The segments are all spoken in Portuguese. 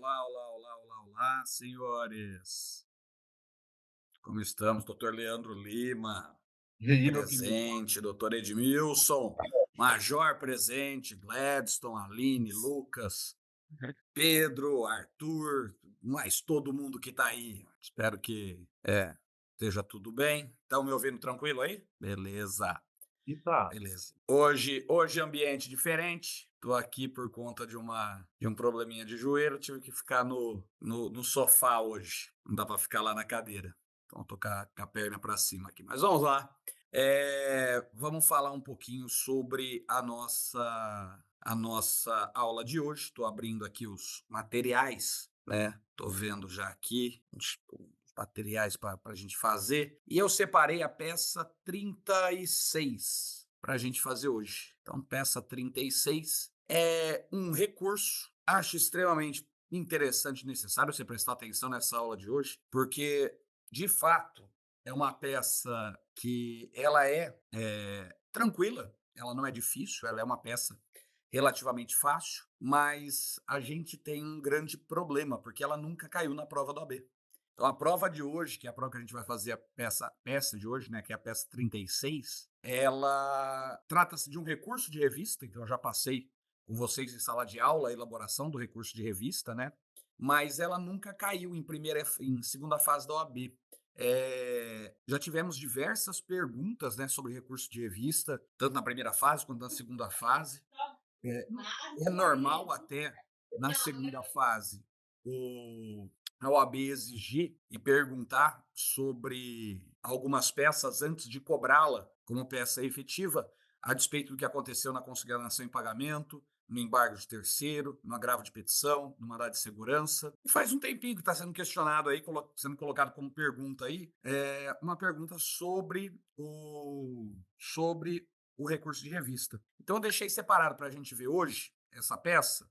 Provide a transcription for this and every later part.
Olá, senhores. Como estamos, doutor Leandro Lima, E aí, meu querido? presente, doutor Edmilson, Major presente, Gladstone, Aline, Lucas, Pedro, Arthur, mais todo mundo que tá aí. Espero que esteja tudo bem. Estão me ouvindo tranquilo aí? Beleza. E tá. Beleza. Hoje ambiente diferente. Tô aqui por conta de um probleminha de joelho, tive que ficar no sofá hoje. Não dá para ficar lá na cadeira. Então tô com a perna para cima aqui. Mas vamos lá. Vamos falar um pouquinho sobre a nossa aula de hoje. Estou abrindo aqui os materiais, né? Tô vendo já aqui os materiais para a gente fazer. E eu separei a peça 36 para a gente fazer hoje. Então, peça 36 é um recurso, acho extremamente interessante e necessário você prestar atenção nessa aula de hoje, porque, de fato, é uma peça que ela é tranquila, ela não é difícil, ela é uma peça relativamente fácil, mas a gente tem um grande problema, porque ela nunca caiu na prova do AB. Então, a prova de hoje, que é a prova que a gente vai fazer a peça de hoje, né, que é a peça 36, ela trata-se de um recurso de revista, então eu já passei com vocês em sala de aula a elaboração do recurso de revista, né? Mas ela nunca caiu em segunda fase da OAB. Já tivemos diversas perguntas, né, sobre recurso de revista, tanto na primeira fase quanto na segunda fase. É, é normal até na segunda fase o, a OAB exigir e perguntar sobre algumas peças antes de cobrá-la como peça efetiva, a despeito do que aconteceu na consignação em pagamento, no embargo de terceiro, no agravo de petição, no mandado de segurança. E faz um tempinho que está sendo questionado aí, sendo colocado como pergunta aí, uma pergunta sobre o recurso de revista. Então eu deixei separado para a gente ver hoje essa peça,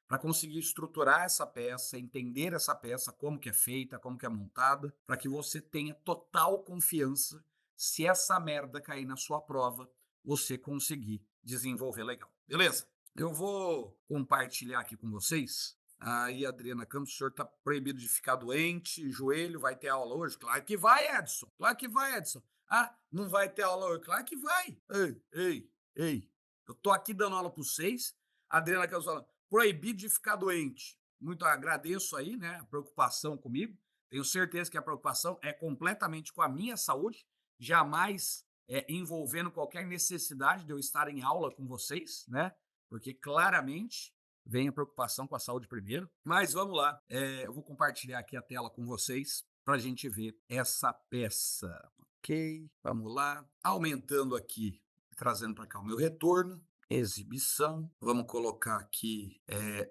para conseguir estruturar essa peça, entender essa peça, como que é feita, como que é montada, para que você tenha total confiança se essa merda cair na sua prova, você conseguir desenvolver legal. Beleza? Eu vou compartilhar aqui com vocês. Aí, Adriana Campos, o senhor está proibido de ficar doente, joelho, vai ter aula hoje? Claro que vai, Edson. Claro que vai, Edson. Ah, não vai ter aula hoje? Claro que vai. Ei, ei, ei. Eu tô aqui dando aula para vocês. A Adriana Campos falando, proibido de ficar doente. Muito agradeço aí, né, a preocupação comigo. Tenho certeza que a preocupação é completamente com a minha saúde, jamais envolvendo qualquer necessidade de eu estar em aula com vocês, né? Porque claramente vem a preocupação com a saúde primeiro. Mas vamos lá, eu vou compartilhar aqui a tela com vocês para a gente ver essa peça. Ok, vamos lá. Aumentando aqui, trazendo para cá o meu retorno, exibição. Vamos colocar aqui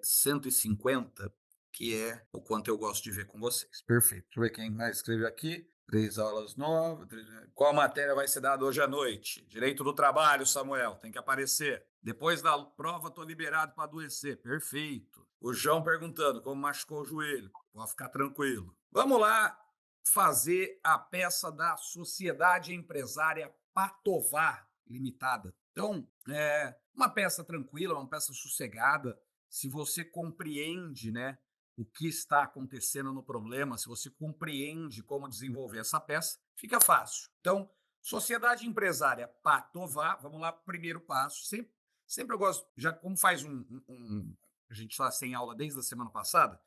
150, que é o quanto eu gosto de ver com vocês. Perfeito. Deixa eu ver quem mais escreveu aqui. 3 aulas novas. Qual matéria vai ser dada hoje à noite? Direito do trabalho, Samuel. Tem que aparecer. Depois da prova, estou liberado para adoecer. Perfeito. O João perguntando como machucou o joelho. Pode ficar tranquilo. Vamos lá fazer a peça da Sociedade Empresária Patovar Limitada. Então, uma peça tranquila, uma peça sossegada. Se você compreende, né, o que está acontecendo no problema, se você compreende como desenvolver essa peça, fica fácil. Então, Sociedade Empresária Patovar, vamos lá, primeiro passo. Sempre eu gosto, já como faz a gente está sem aula desde a semana passada,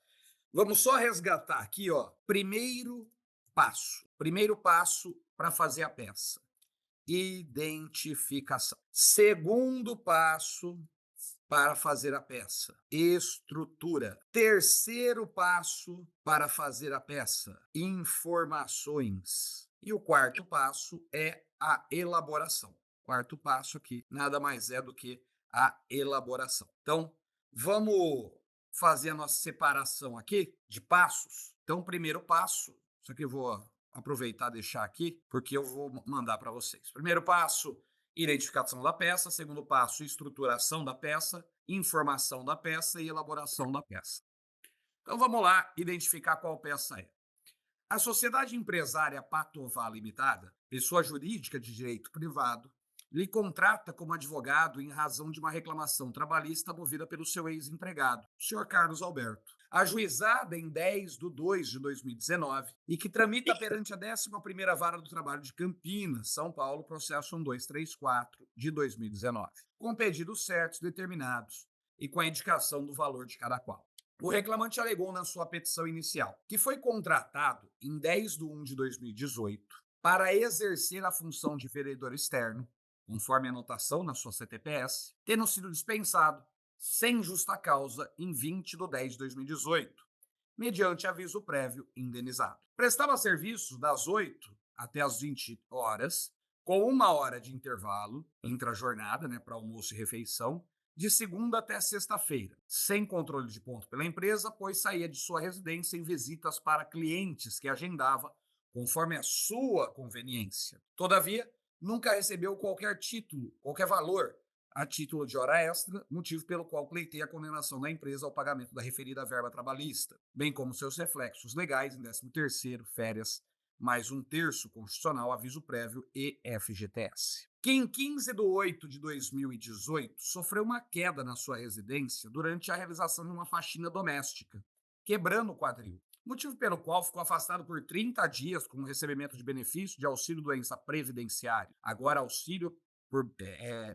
vamos só resgatar aqui, ó. Primeiro passo. Primeiro passo para fazer a peça. Identificação. Segundo passo para fazer a peça, estrutura. Terceiro passo para fazer a peça, informações. E o quarto passo é a elaboração. Quarto passo aqui nada mais é do que a elaboração. Então, vamos fazer a nossa separação aqui de passos. Então, primeiro passo, isso aqui eu vou aproveitar e deixar aqui, porque eu vou mandar para vocês. Primeiro passo, identificação da peça. Segundo passo, estruturação da peça, informação da peça e elaboração da peça. Então vamos lá identificar qual peça é. A Sociedade Empresária Patovar Limitada, pessoa jurídica de direito privado, lhe contrata como advogado em razão de uma reclamação trabalhista movida pelo seu ex-empregado, o senhor Carlos Alberto, ajuizada em 10/2 de 2019 e que tramita perante a 11ª Vara do Trabalho de Campinas, São Paulo, processo 1234 de 2019, com pedidos certos, determinados e com a indicação do valor de cada qual. O reclamante alegou na sua petição inicial que foi contratado em 10/1 de 2018 para exercer a função de vereador externo, conforme a anotação na sua CTPS, tendo sido dispensado sem justa causa em 20/10/2018, mediante aviso prévio indenizado. Prestava serviços das 8 até as 20 horas, com 1 hora de intervalo entre a jornada, para almoço e refeição, de segunda até sexta-feira, sem controle de ponto pela empresa, pois saía de sua residência em visitas para clientes que agendava conforme a sua conveniência. Todavia, nunca recebeu qualquer título, qualquer valor a título de hora extra, motivo pelo qual pleitei a condenação da empresa ao pagamento da referida verba trabalhista, bem como seus reflexos legais em 13º, férias, mais 1/3 constitucional, aviso prévio e FGTS. Que em 15/8 de 2018 sofreu uma queda na sua residência durante a realização de uma faxina doméstica, quebrando o quadril, motivo pelo qual ficou afastado por 30 dias com o recebimento de benefício de auxílio-doença previdenciário, agora auxílio por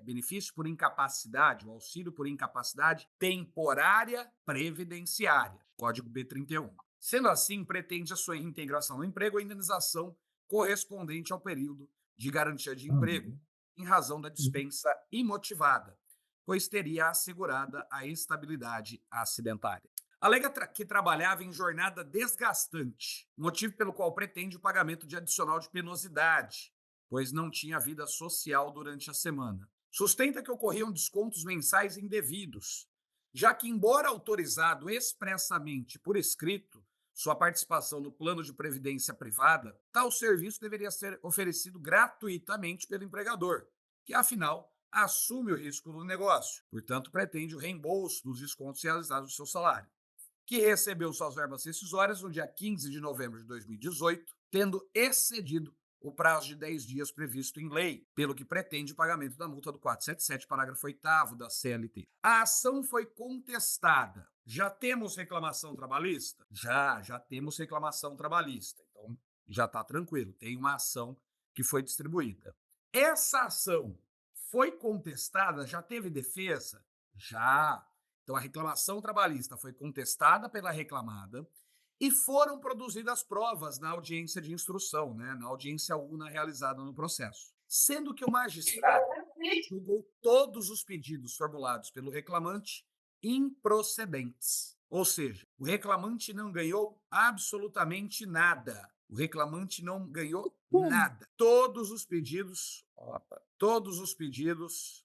benefício por incapacidade, o auxílio por incapacidade temporária previdenciária, código B31. Sendo assim, pretende a sua reintegração no emprego ou indenização correspondente ao período de garantia de emprego, em razão da dispensa imotivada, pois teria assegurada a estabilidade acidentária. Alega que trabalhava em jornada desgastante, motivo pelo qual pretende o pagamento de adicional de penosidade, pois não tinha vida social durante a semana. Sustenta que ocorriam descontos mensais indevidos, já que, embora autorizado expressamente por escrito sua participação no plano de previdência privada, tal serviço deveria ser oferecido gratuitamente pelo empregador, que, afinal, assume o risco do negócio, portanto, pretende o reembolso dos descontos realizados do seu salário, que recebeu suas verbas rescisórias no dia 15 de novembro de 2018, tendo excedido o prazo de 10 dias previsto em lei, pelo que pretende o pagamento da multa do 477, parágrafo 8º da CLT. A ação foi contestada. Já temos reclamação trabalhista? Já temos reclamação trabalhista. Então, já está tranquilo. Tem uma ação que foi distribuída. Essa ação foi contestada? Já teve defesa? Já. Então, a reclamação trabalhista foi contestada pela reclamada e foram produzidas provas na audiência de instrução, na audiência una realizada no processo. Sendo que o magistrado julgou todos os pedidos formulados pelo reclamante improcedentes. Ou seja, o reclamante não ganhou absolutamente nada. O reclamante não ganhou nada. Todos os pedidos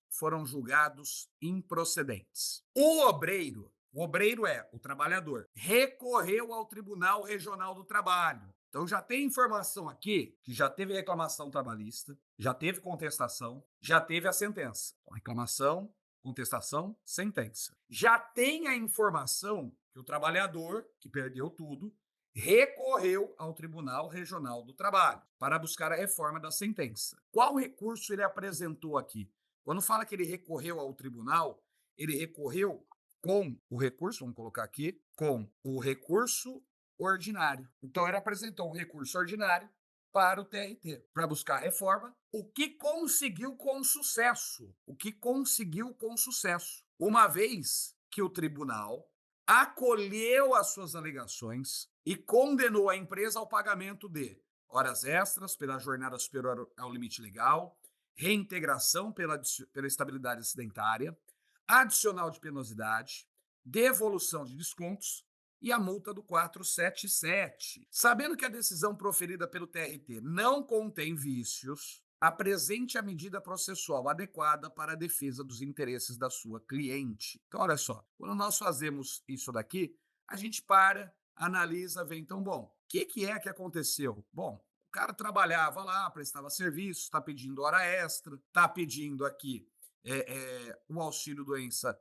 foram julgados improcedentes. O obreiro é o trabalhador, recorreu ao Tribunal Regional do Trabalho. Então já tem informação aqui que já teve reclamação trabalhista, já teve contestação, já teve a sentença. Então, reclamação, contestação, sentença. Já tem a informação que o trabalhador, que perdeu tudo, recorreu ao Tribunal Regional do Trabalho para buscar a reforma da sentença. Qual recurso ele apresentou aqui? Quando fala que ele recorreu ao tribunal, ele recorreu com o recurso, vamos colocar aqui, com o recurso ordinário. Então, ele apresentou um recurso ordinário para o TRT, para buscar a reforma, o que conseguiu com sucesso. Uma vez que o tribunal acolheu as suas alegações e condenou a empresa ao pagamento de horas extras pela jornada superior ao limite legal, reintegração pela estabilidade acidentária, adicional de penosidade, devolução de descontos e a multa do 477. Sabendo que a decisão proferida pelo TRT não contém vícios, apresente a medida processual adequada para a defesa dos interesses da sua cliente. Então, olha só, quando nós fazemos isso daqui, a gente para, analisa, vê, então, bom, o que é que aconteceu? Bom, o cara trabalhava lá, prestava serviço, está pedindo hora extra, está pedindo aqui o auxílio-doença,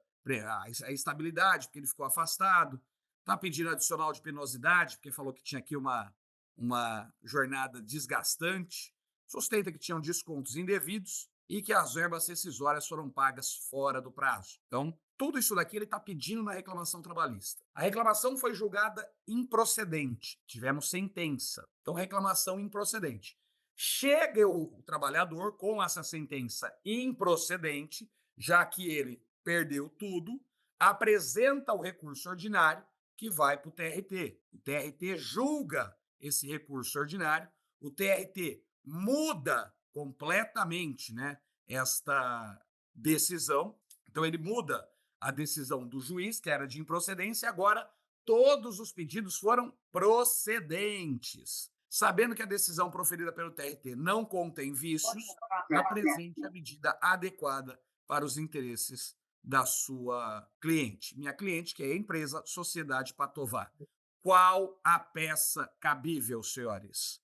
a estabilidade, porque ele ficou afastado, está pedindo adicional de penosidade, porque falou que tinha aqui uma jornada desgastante, sustenta que tinham descontos indevidos e que as verbas rescisórias foram pagas fora do prazo. Então, tudo isso daqui ele está pedindo na reclamação trabalhista. A reclamação foi julgada improcedente. Tivemos sentença. Então, reclamação improcedente. Chega o trabalhador com essa sentença improcedente, já que ele perdeu tudo, apresenta o recurso ordinário que vai para o TRT. O TRT julga esse recurso ordinário, o TRT muda completamente, né, esta decisão. Então, ele muda a decisão do juiz, que era de improcedência, e agora todos os pedidos foram procedentes. Sabendo que a decisão proferida pelo TRT não contém vícios, apresente a medida adequada para os interesses da sua cliente. Minha cliente, que é a empresa Sociedade Patová. Qual a peça cabível, senhores?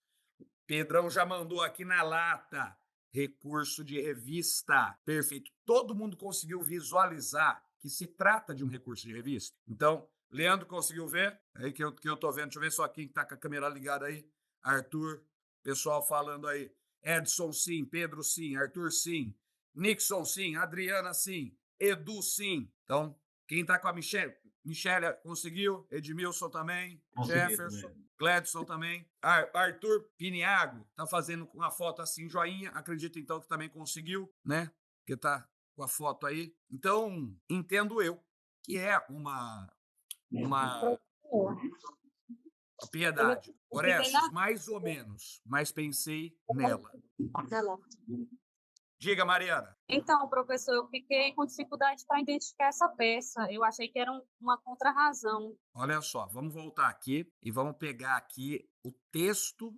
Pedrão já mandou aqui na lata. Recurso de revista. Perfeito. Todo mundo conseguiu visualizar que se trata de um recurso de revista? Então, Leandro conseguiu ver? Aí que eu tô vendo. Deixa eu ver só quem tá com a câmera ligada aí. Arthur, pessoal falando aí. Edson, sim. Pedro, sim. Arthur, sim. Nixon, sim. Adriana, sim. Edu, sim. Então, quem tá com a Michele conseguiu. Edmilson também. Consegui Jefferson. também. Gledson também. Arthur Piniago tá fazendo uma foto assim, joinha. Acredito então que também conseguiu, né? Porque tá com a foto aí. Então, entendo eu que é uma piedade. Orestes, mais ou menos, mas pensei nela. Diga, Mariana. Então, professor, eu fiquei com dificuldade para identificar essa peça. Eu achei que era uma contrarrazão. Olha só, vamos voltar aqui e vamos pegar aqui o texto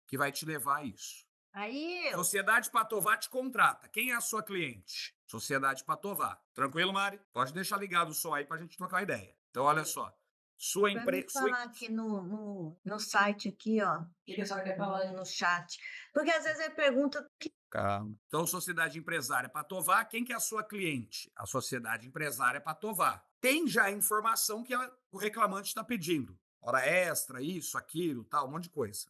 que vai te levar a isso. Aí, Sociedade Patová te contrata. Quem é a sua cliente? Sociedade Patová. Tranquilo, Mari? Pode deixar ligado o som aí para a gente trocar ideia. Então, olha só. Sua para me empresa. falar aqui no site aqui, ó, no chat. Porque às vezes ele pergunta Calma. Então, Sociedade Empresária Patová, quem que é a sua cliente? A Sociedade Empresária Patová. Tem já a informação que o reclamante está pedindo. Hora extra, isso, aquilo, tal, um monte de coisa.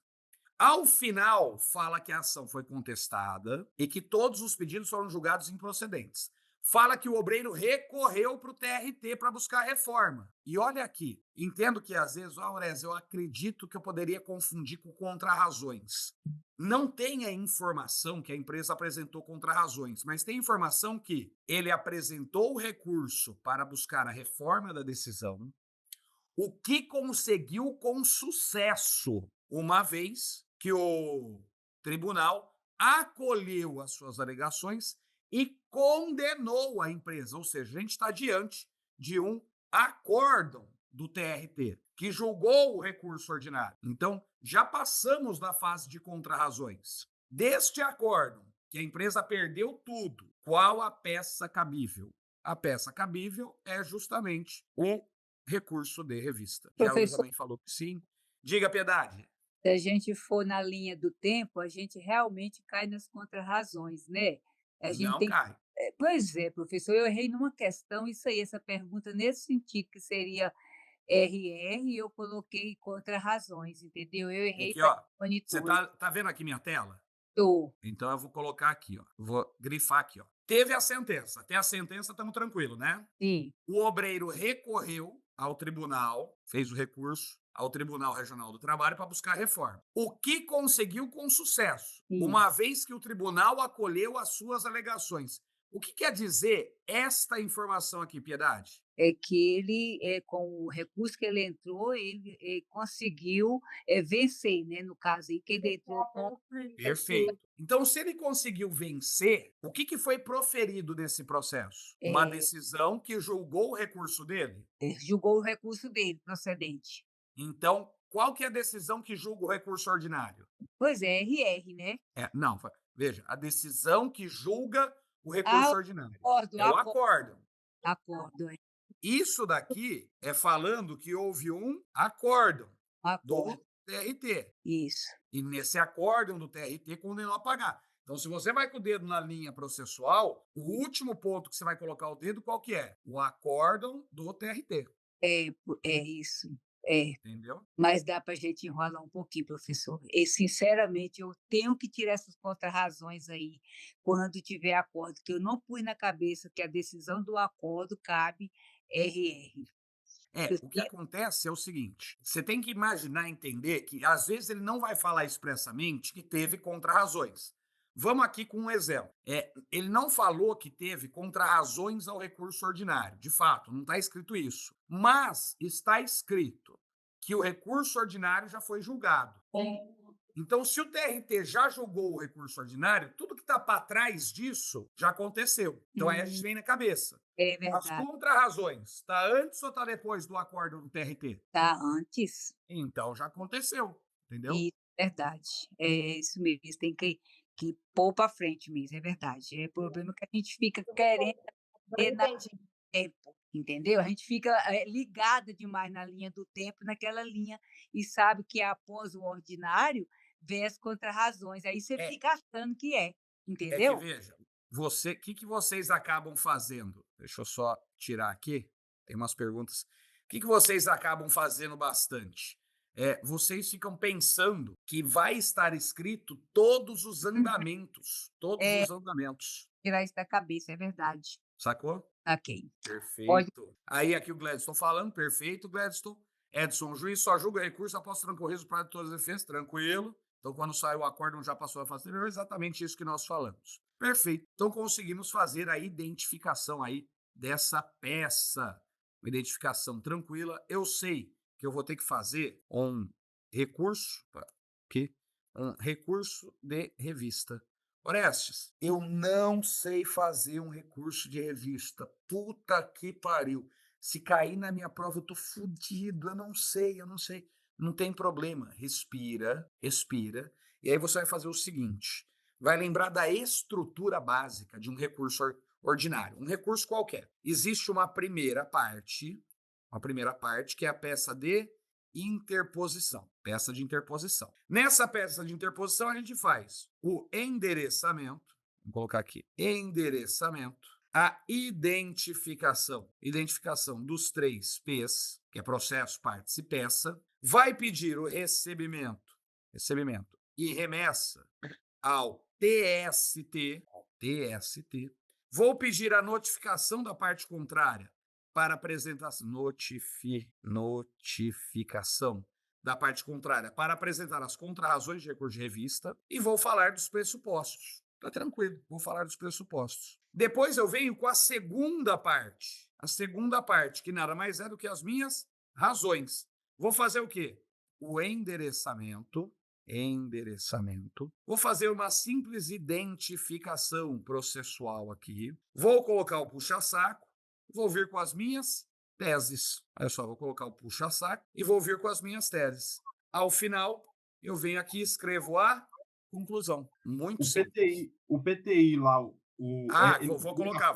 Ao final, fala que a ação foi contestada e que todos os pedidos foram julgados improcedentes. Fala que o obreiro recorreu para o TRT para buscar reforma. E olha aqui, entendo que às vezes, Aurésio, eu acredito que eu poderia confundir com contrarrazões. Não tem a informação que a empresa apresentou contrarrazões, mas tem informação que ele apresentou o recurso para buscar a reforma da decisão, o que conseguiu com sucesso, uma vez que o tribunal acolheu as suas alegações e condenou a empresa. Ou seja, a gente está diante de um acórdão do TRT, que julgou o recurso ordinário. Então, já passamos da fase de contrarrazões. Deste acórdão, que a empresa perdeu tudo, qual a peça cabível? A peça cabível é justamente o recurso de revista. Que ela também falou que sim. Diga, Piedade. Se a gente for na linha do tempo, a gente realmente cai nas contrarrazões, né? A gente Não tem. cai. Pois é, professor, eu errei numa questão, isso aí, essa pergunta nesse sentido, que seria RR, e eu coloquei contrarrazões, entendeu? Eu errei Aqui, para ó. Você monitor. tá vendo aqui minha tela? Tô. Então eu vou colocar aqui, ó. Vou grifar aqui, ó. Teve a sentença. Tem a sentença, estamos tranquilo, né? Sim. O obreiro recorreu ao tribunal, fez o recurso ao Tribunal Regional do Trabalho para buscar reforma. O que conseguiu com sucesso, uma vez que o tribunal acolheu as suas alegações. O que quer dizer esta informação aqui, Piedade? É que ele, com o recurso que ele entrou, ele conseguiu vencer, né? No caso aí, que ele entrou com. Perfeito. Então, se ele conseguiu vencer, o que foi proferido nesse processo? Uma decisão que julgou o recurso dele? Julgou o recurso dele procedente. Então, qual que é a decisão que julga o recurso ordinário? Pois é, RR, né? Não, veja, a decisão que julga o recurso ordinário. Acordo, É o acórdão. Acordo. Isso daqui é falando que houve um acórdão do TRT. Isso. E nesse acórdão do TRT condenou a pagar. Então, se você vai com o dedo na linha processual, o último ponto que você vai colocar o dedo, qual que é? O acórdão do TRT. É isso. É, entendeu? mas dá para a gente enrolar um pouquinho, professor. E, sinceramente, eu tenho que tirar essas contrarrazões aí, quando tiver acordo, que eu não pus na cabeça que a decisão do acordo cabe RR. O que acontece é o seguinte: você tem que imaginar, entender que às vezes ele não vai falar expressamente que teve contrarrazões. Vamos aqui com um exemplo. Ele não falou que teve contrarrazões ao recurso ordinário. De fato, não está escrito isso. Mas está escrito que o recurso ordinário já foi julgado. Então, se o TRT já julgou o recurso ordinário, tudo que está para trás disso já aconteceu. Então, aí a gente vem na cabeça. É As verdade, contrarrazões, está antes ou está depois do acordo do TRT? tá antes. Então já aconteceu, entendeu? Isso, verdade. É isso mesmo, tem que pôr para frente mesmo, é verdade. É problema que a gente fica querendo ter na tempo, entendeu? A gente fica, ligada demais na linha do tempo, naquela linha, e sabe que após o ordinário vem as contrarrazões, aí você É, fica achando que é, é que entendeu? veja, o que vocês acabam fazendo? Deixa eu só tirar aqui, tem umas perguntas. O que vocês acabam fazendo bastante? Vocês ficam pensando que vai estar escrito Uhum. todos É, os andamentos, tirar isso da cabeça, é verdade. sacou? Ok. Pode Perfeito. Aí aqui o Gladstone falando, perfeito, Gladstone. Edson, o juiz só julga recurso após transcorrido o prazo de todas as defesas, tranquilo. Então, quando sai o acórdão, já passou a fase anterior, é exatamente isso que nós falamos. Perfeito. Então, conseguimos fazer a identificação aí dessa peça. Uma identificação tranquila. Eu sei que eu vou ter que fazer um recurso, aqui, um recurso de revista. Orestes, eu não sei fazer um recurso de revista. Puta que pariu. Se cair na minha prova, eu tô fudido. Eu não sei. Não tem problema. Respira, respira. E aí você vai fazer o seguinte: vai lembrar da estrutura básica de um recurso ordinário. Um recurso qualquer. Existe uma primeira parte, que é a peça de interposição. Peça de interposição. Nessa peça de interposição, a gente faz o endereçamento. Vou colocar aqui: endereçamento, a identificação. Identificação dos 3 P's, que é processo, partes e peça. Vai pedir o recebimento e remessa ao TST. Vou pedir a notificação da parte contrária para apresentação. Notificação da parte contrária para apresentar as contrarrazões de recurso de revista e vou falar dos pressupostos. Tá tranquilo, vou falar dos pressupostos. Depois eu venho com a segunda parte. A segunda parte, que nada mais é do que as minhas razões. Vou fazer o quê? O endereçamento. Vou fazer uma simples identificação processual aqui. Vou colocar o puxa-saco. Vou vir com as minhas teses. Olha só, vou colocar o puxa-saco e vou vir com as minhas teses. Ao final, eu venho aqui e escrevo a conclusão. Muito simples. O PTI lá, Vou colocar.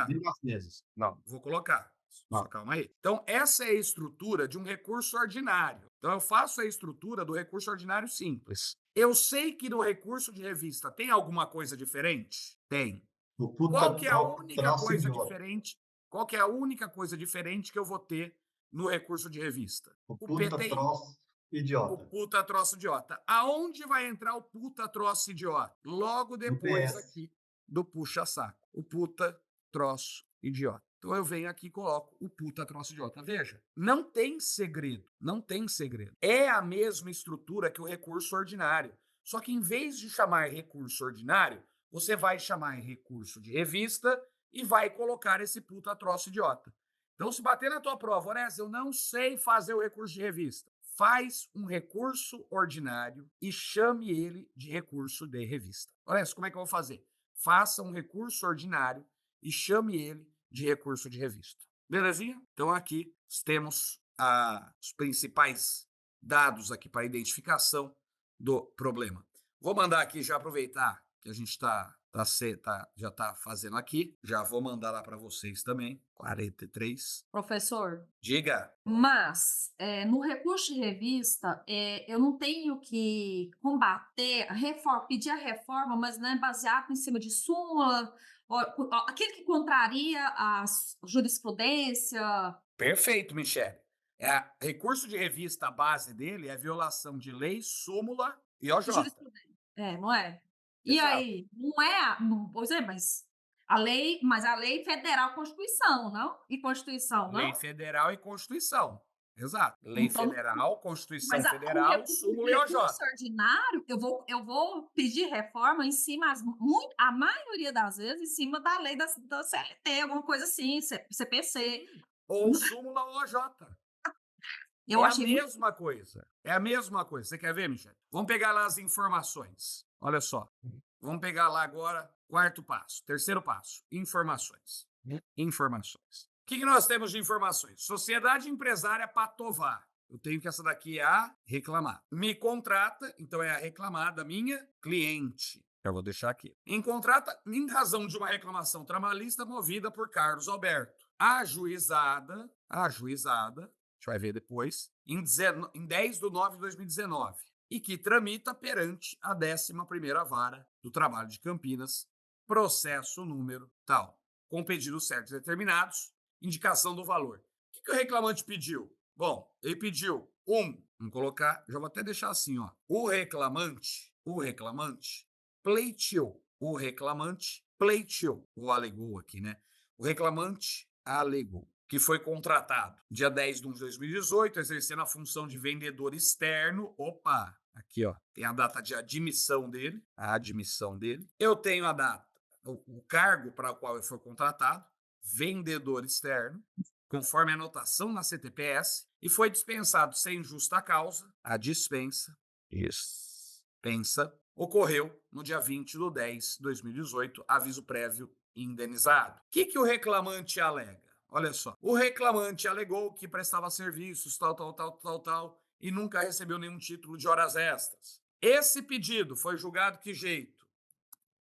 Dentro das teses. Não, Vou colocar. Só não. calma aí. Então, essa é a estrutura de um recurso ordinário. Então, eu faço a estrutura do recurso ordinário simples. Eu sei que no recurso de revista tem alguma coisa diferente? Tem. O Qual puta que é a única troço coisa idiota. diferente? Qual que é a única coisa diferente que eu vou ter no recurso de revista? O O puta PTI. troço O idiota. puta troço idiota. Aonde vai entrar o puta troço idiota? Logo depois PS. aqui do puxa-saco. O puta troço idiota. Então eu venho aqui e coloco o puta troço idiota. Veja, não tem segredo. Não tem segredo. É a mesma estrutura que o recurso ordinário. Só que em vez de chamar recurso ordinário, você vai chamar recurso de revista e vai colocar esse puta troço idiota. Então, se bater na tua prova, Orés, eu não sei fazer o recurso de revista. Faz um recurso ordinário e chame ele de recurso de revista. Orés, como é que eu vou fazer? Faça um recurso ordinário e chame ele de recurso de revista. Belezinha? Então, aqui temos os principais dados aqui para identificação do problema. Vou mandar aqui, já aproveitar que a gente já está fazendo aqui, já vou mandar lá para vocês também, 43. Professor, Diga. mas no recurso de revista, eu não tenho que combater, pedir a reforma, mas não é baseado em cima de súmula, aquele que contraria a jurisprudência. Perfeito, Michele. Recurso de revista, a base dele é violação de lei, súmula e OJ. Jurisprudência. Não é? E Exato. aí, não é, pois é, mas a lei federal, Constituição, não? E Constituição, Lei não? federal e Constituição. Exato. Lei Então, federal, Constituição mas o Federal, recurso, súmula e OJ. ordinário, eu vou pedir reforma em cima, a maioria das vezes, em cima da lei da CLT, alguma coisa assim, CPC. Ou súmula ou OJ. Eu É a achei muito. mesma coisa. É a mesma coisa. Você quer ver, Michel? Vamos pegar lá as informações. Olha só. Vamos pegar lá agora, quarto passo. Terceiro passo, informações. Informações. O que nós temos de informações? Sociedade empresária Patovar. Eu tenho que essa daqui é a reclamada. Me contrata, então é a reclamada minha cliente. Eu vou deixar aqui. Em contrata, em razão de uma reclamação trabalhista movida por Carlos Alberto. Ajuizada, a gente vai ver depois, em 10/9/2019, e que tramita perante a 11ª Vara do Trabalho de Campinas, processo número tal, com pedidos certos e determinados, indicação do valor. O que o reclamante pediu? Bom, ele pediu vamos colocar, já vou até deixar assim, ó, o reclamante pleiteou, ou alegou aqui, né? O reclamante alegou que foi contratado dia 10/1/2018, exercendo a função de vendedor externo. Opa, aqui ó, tem a data de admissão dele, Eu tenho a data, o cargo para o qual ele foi contratado, vendedor externo, conforme a anotação na CTPS, e foi dispensado sem justa causa. A dispensa ocorreu no dia 20/10/2018, aviso prévio indenizado. O que o reclamante alega? Olha só, o reclamante alegou que prestava serviços, tal, e nunca recebeu nenhum título de horas extras. Esse pedido foi julgado que jeito?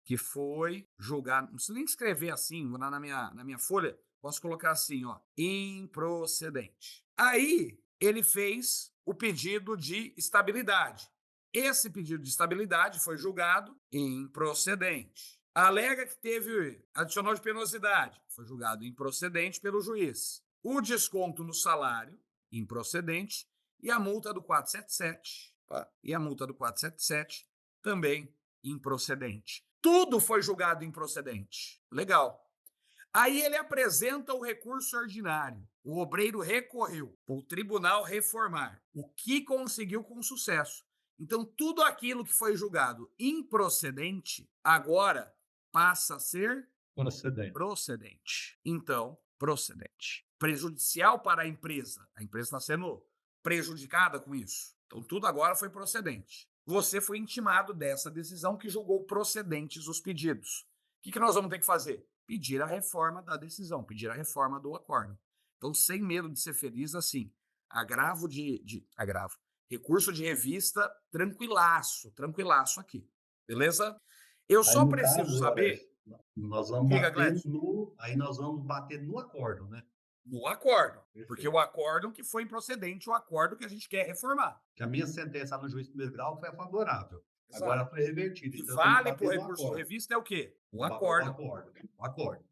Que foi julgado, não precisa nem escrever assim, na minha folha, posso colocar assim, ó, improcedente. Aí, ele fez o pedido de estabilidade. Esse pedido de estabilidade foi julgado improcedente. Alega que teve adicional de penosidade, foi julgado improcedente pelo juiz. O desconto no salário, improcedente, e a multa do 477, também improcedente. Tudo foi julgado improcedente. Legal. Aí ele apresenta o recurso ordinário. O obreiro recorreu para o tribunal reformar, o que conseguiu com sucesso. Então, tudo aquilo que foi julgado improcedente, agora passa a ser procedente. Então, procedente. Prejudicial para a empresa. A empresa está sendo prejudicada com isso. Então, tudo agora foi procedente. Você foi intimado dessa decisão que julgou procedentes os pedidos. O que nós vamos ter que fazer? Pedir a reforma da decisão, pedir a reforma do acórdão. Então, sem medo de ser feliz, assim, recurso de revista, tranquilaço aqui, beleza? Eu só preciso saber... Nós vamos bater no acórdão, né? No acórdão, Perfeito. porque o acórdão que foi improcedente, o acórdão que a gente quer reformar. Que a minha sentença no juiz de primeiro grau foi favorável. Exato. Agora foi revertida. Que Então vale para o recurso de revista é o quê? O acórdão. O acórdão.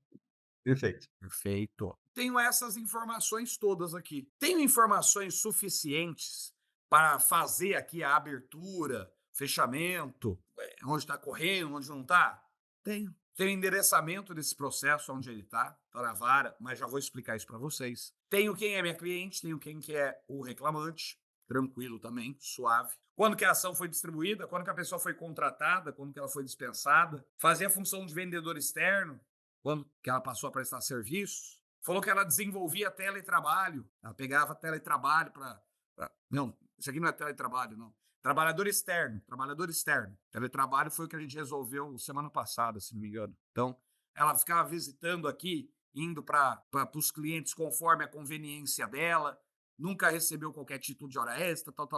Perfeito. Perfeito. Tenho essas informações todas aqui. Tenho informações suficientes para fazer aqui a abertura, fechamento, onde está correndo, onde não está? Tenho. Tenho endereçamento desse processo, onde ele está na vara, mas já vou explicar isso para vocês. Tenho quem é minha cliente, tenho quem que é o reclamante, tranquilo também, suave. Quando que a ação foi distribuída, quando que a pessoa foi contratada, quando que ela foi dispensada, fazia a função de vendedor externo, quando que ela passou a prestar serviços. Falou que ela desenvolvia teletrabalho, ela pegava teletrabalho para... Não, isso aqui não é teletrabalho, não. Trabalhador externo. Teletrabalho foi o que a gente resolveu semana passada, se não me engano. Então, ela ficava visitando aqui, indo para os clientes conforme a conveniência dela, nunca recebeu qualquer título de hora extra, tal.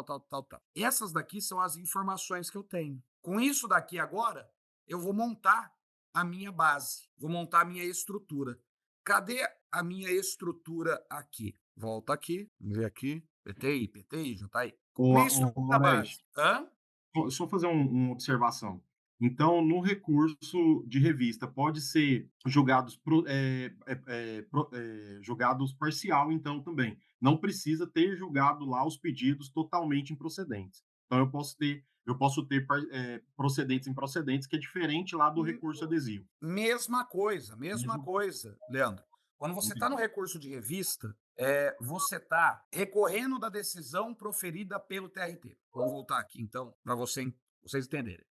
Essas daqui são as informações que eu tenho. Com isso daqui agora, eu vou montar a minha base, vou montar a minha estrutura. Cadê a minha estrutura aqui? Volta aqui, vamos ver aqui. PTI, já tá aí. Minha estrutura base. Hã? Só fazer uma observação. Então, no recurso de revista, pode ser julgados parcial, então, também. Não precisa ter julgado lá os pedidos totalmente improcedentes. Então, eu posso ter procedentes e improcedentes, que é diferente lá do recurso adesivo. Mesma coisa, Mesmo- Leandro. Quando você está no recurso de revista, você está recorrendo da decisão proferida pelo TRT. Vamos voltar aqui, então, para vocês entenderem.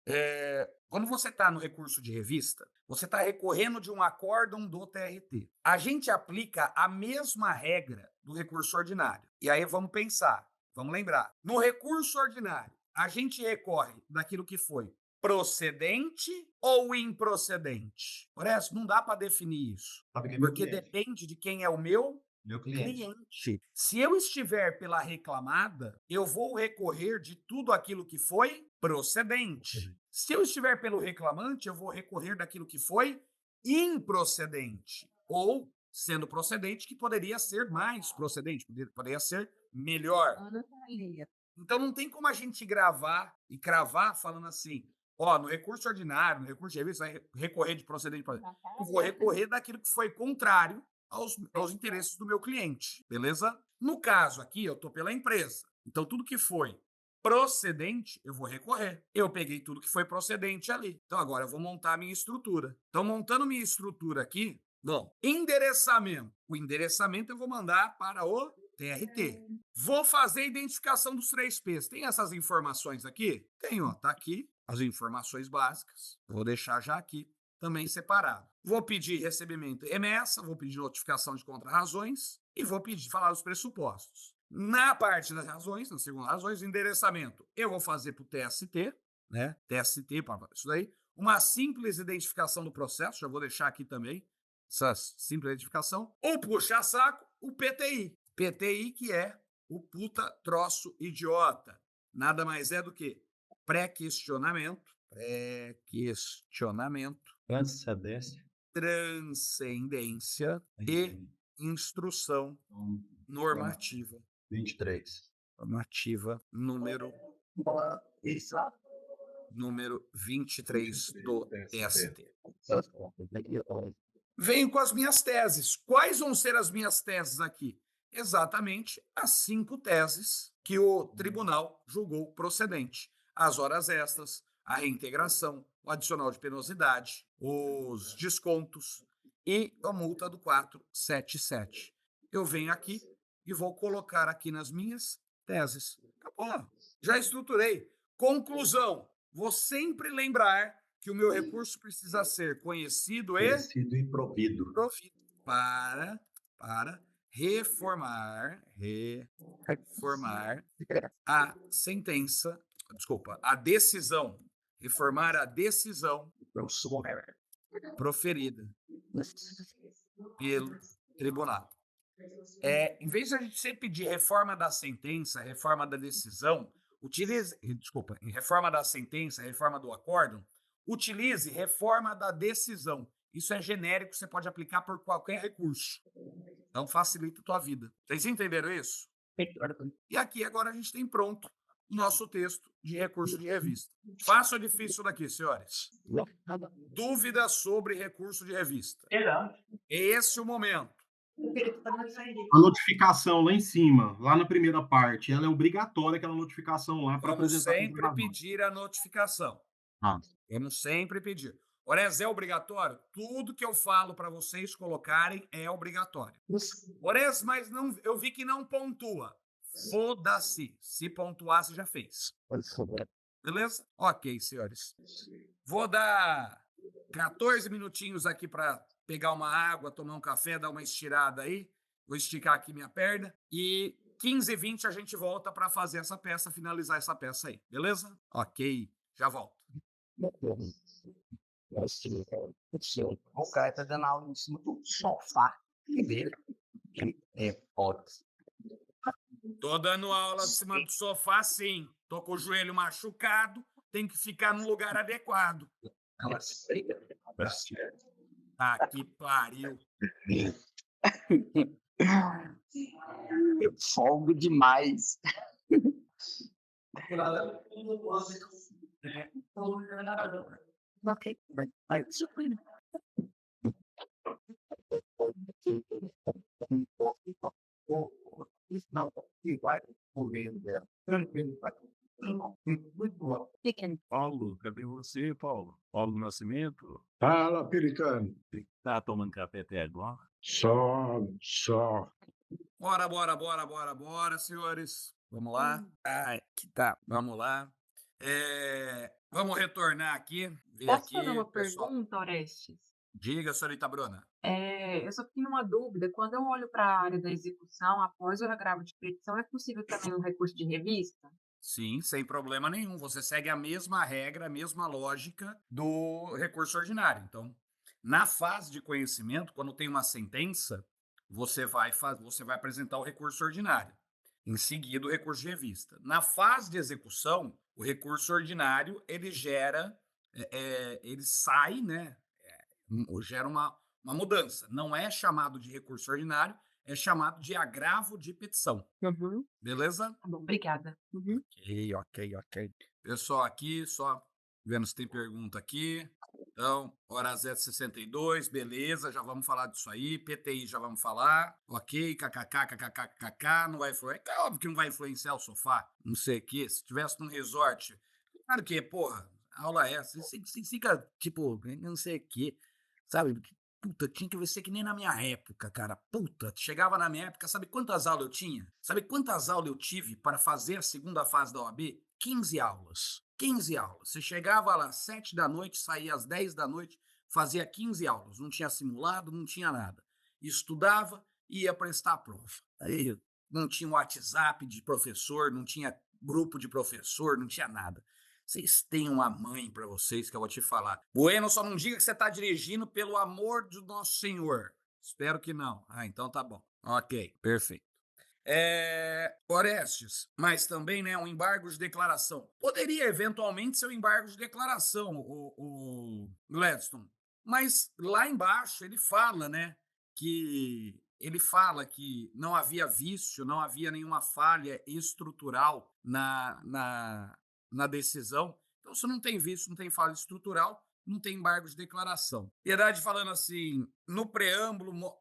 Quando você está no recurso de revista, você está recorrendo de um acórdão do TRT. A gente aplica a mesma regra do recurso ordinário. E aí vamos pensar, vamos lembrar. No recurso ordinário, a gente recorre daquilo que foi procedente ou improcedente? Parece, não dá para definir isso. Sabe quem é meu Porque cliente? depende de quem é o meu Meu cliente. cliente. Se eu estiver pela reclamada, eu vou recorrer de tudo aquilo que foi procedente. Se eu estiver pelo reclamante, eu vou recorrer daquilo que foi improcedente. Ou, sendo procedente, que poderia ser mais procedente, poderia ser melhor. Então não tem como a gente cravar falando assim, no recurso ordinário, no recurso de revista, vai recorrer de procedente para... Eu vou recorrer daquilo que foi contrário aos interesses do meu cliente, beleza? No caso aqui, eu estou pela empresa. Então, tudo que foi procedente, eu vou recorrer. Eu peguei tudo que foi procedente ali. Então, agora eu vou montar a minha estrutura. Então, montando minha estrutura aqui, bom, endereçamento. O endereçamento eu vou mandar para o TRT. Vou fazer a identificação dos 3 P's. Tem essas informações aqui? Tem, ó, tá aqui as informações básicas. Vou deixar já aqui também separado. Vou pedir recebimento emessa, vou pedir notificação de contrarrazões e vou falar os pressupostos. Na parte das razões, na segunda razões, endereçamento, eu vou fazer para o TST, né? TST, para isso daí. Uma simples identificação do processo, já vou deixar aqui também, essa simples identificação. Ou puxa-saco, o PTI. PTI, que é o puta troço idiota. Nada mais é do que pré-questionamento, transcendência e instrução normativa. 23. Normativa número 23 do TST. Venho com as minhas teses. Quais vão ser as minhas teses aqui? Exatamente as 5 teses que o tribunal julgou procedente. As horas extras, a reintegração, o adicional de penosidade, os descontos e a multa do 477. Eu venho aqui e vou colocar aqui nas minhas teses. Acabou. Já estruturei. Conclusão. Vou sempre lembrar que o meu recurso precisa ser conhecido e Conhecido e provido. para reformar a sentença, a decisão, reformar a decisão proferida pelo tribunal. Em vez de a gente sempre pedir reforma da sentença, reforma da decisão, reforma da sentença, reforma do acórdão, utilize reforma da decisão. Isso é genérico, você pode aplicar por qualquer recurso. Então, facilita a tua vida. Vocês entenderam isso? E aqui, agora, a gente tem pronto o nosso texto de recurso de revista. Fácil ou difícil daqui, senhores? Dúvidas sobre recurso de revista? É esse o momento. A notificação lá em cima, lá na primeira parte, ela é obrigatória, aquela notificação lá, para Vamos apresentar. sempre pedir a notificação. Vamos sempre pedir. Orés, é obrigatório? Tudo que eu falo para vocês colocarem é obrigatório. Orés, mas não, eu vi que não pontua. Foda-se. Se pontuar, você já fez. Beleza? Ok, senhores. Vou dar 14 minutinhos aqui para pegar uma água, tomar um café, dar uma estirada aí. Vou esticar aqui minha perna. E 15, 20 a gente volta para fazer essa peça, finalizar essa peça aí. Beleza? Ok, já volto. O cara tá dando aula em cima do sofá. Tô dando aula em cima do sofá, sim. Tô com o joelho machucado, tem que ficar no lugar adequado. Ah, que pariu. Eu folgo demais. Ok. Pequeno. Paulo, cadê você, Paulo? Paulo Nascimento? Fala, Pelicano. Tá tomando café até agora? Só. Bora, senhores. Vamos lá. Ai, que tá. Vamos lá. Vamos retornar aqui. Ver Posso aqui, fazer uma pessoal. pergunta, Orestes? Diga, senhorita Bruna. Eu só tenho uma dúvida. Quando eu olho para a área da execução, após o agravo de petição, é possível também um recurso de revista? Sim, sem problema nenhum. Você segue a mesma regra, a mesma lógica do recurso ordinário. Então, na fase de conhecimento, quando tem uma sentença, você vai apresentar o recurso ordinário. Em seguida, o recurso de revista. Na fase de execução, o recurso ordinário ele sai, né? Gera uma mudança. Não é chamado de recurso ordinário, é chamado de agravo de petição. Uhum. Beleza? Tá bom, obrigada. Uhum. Ok. Pessoal, aqui, só vendo se tem pergunta aqui. Então, hora 062, beleza, já vamos falar disso aí. PTI já vamos falar. Ok, kkkkkk, não vai influenciar. É óbvio que não vai influenciar o sofá, não sei o quê. Se tivesse num resort, claro que, porra, aula é essa. Você fica, tipo, não sei o quê, sabe? Puta, tinha que ser que nem na minha época, cara. Puta, chegava na minha época, sabe quantas aulas eu tinha? Sabe quantas aulas eu tive para fazer a segunda fase da OAB? 15 aulas. 15 aulas. Você chegava lá às 7 da noite, saía às 10 da noite, fazia 15 aulas. Não tinha simulado, não tinha nada. Estudava e ia prestar a prova. Aí não tinha WhatsApp de professor, não tinha grupo de professor, não tinha nada. Vocês têm uma mãe para vocês que eu vou te falar. Bueno, só não diga que você está dirigindo pelo amor do nosso Senhor. Espero que não. Ah, então tá bom. Ok, perfeito. Orestes, mas também, né, um embargo de declaração. Poderia eventualmente ser um embargo de declaração, o Gladstone. Mas lá embaixo ele fala, né, que não havia vício, não havia nenhuma falha estrutural na decisão. Então, se não tem vício, não tem falha estrutural, não tem embargo de declaração. Piedade falando assim, no preâmbulo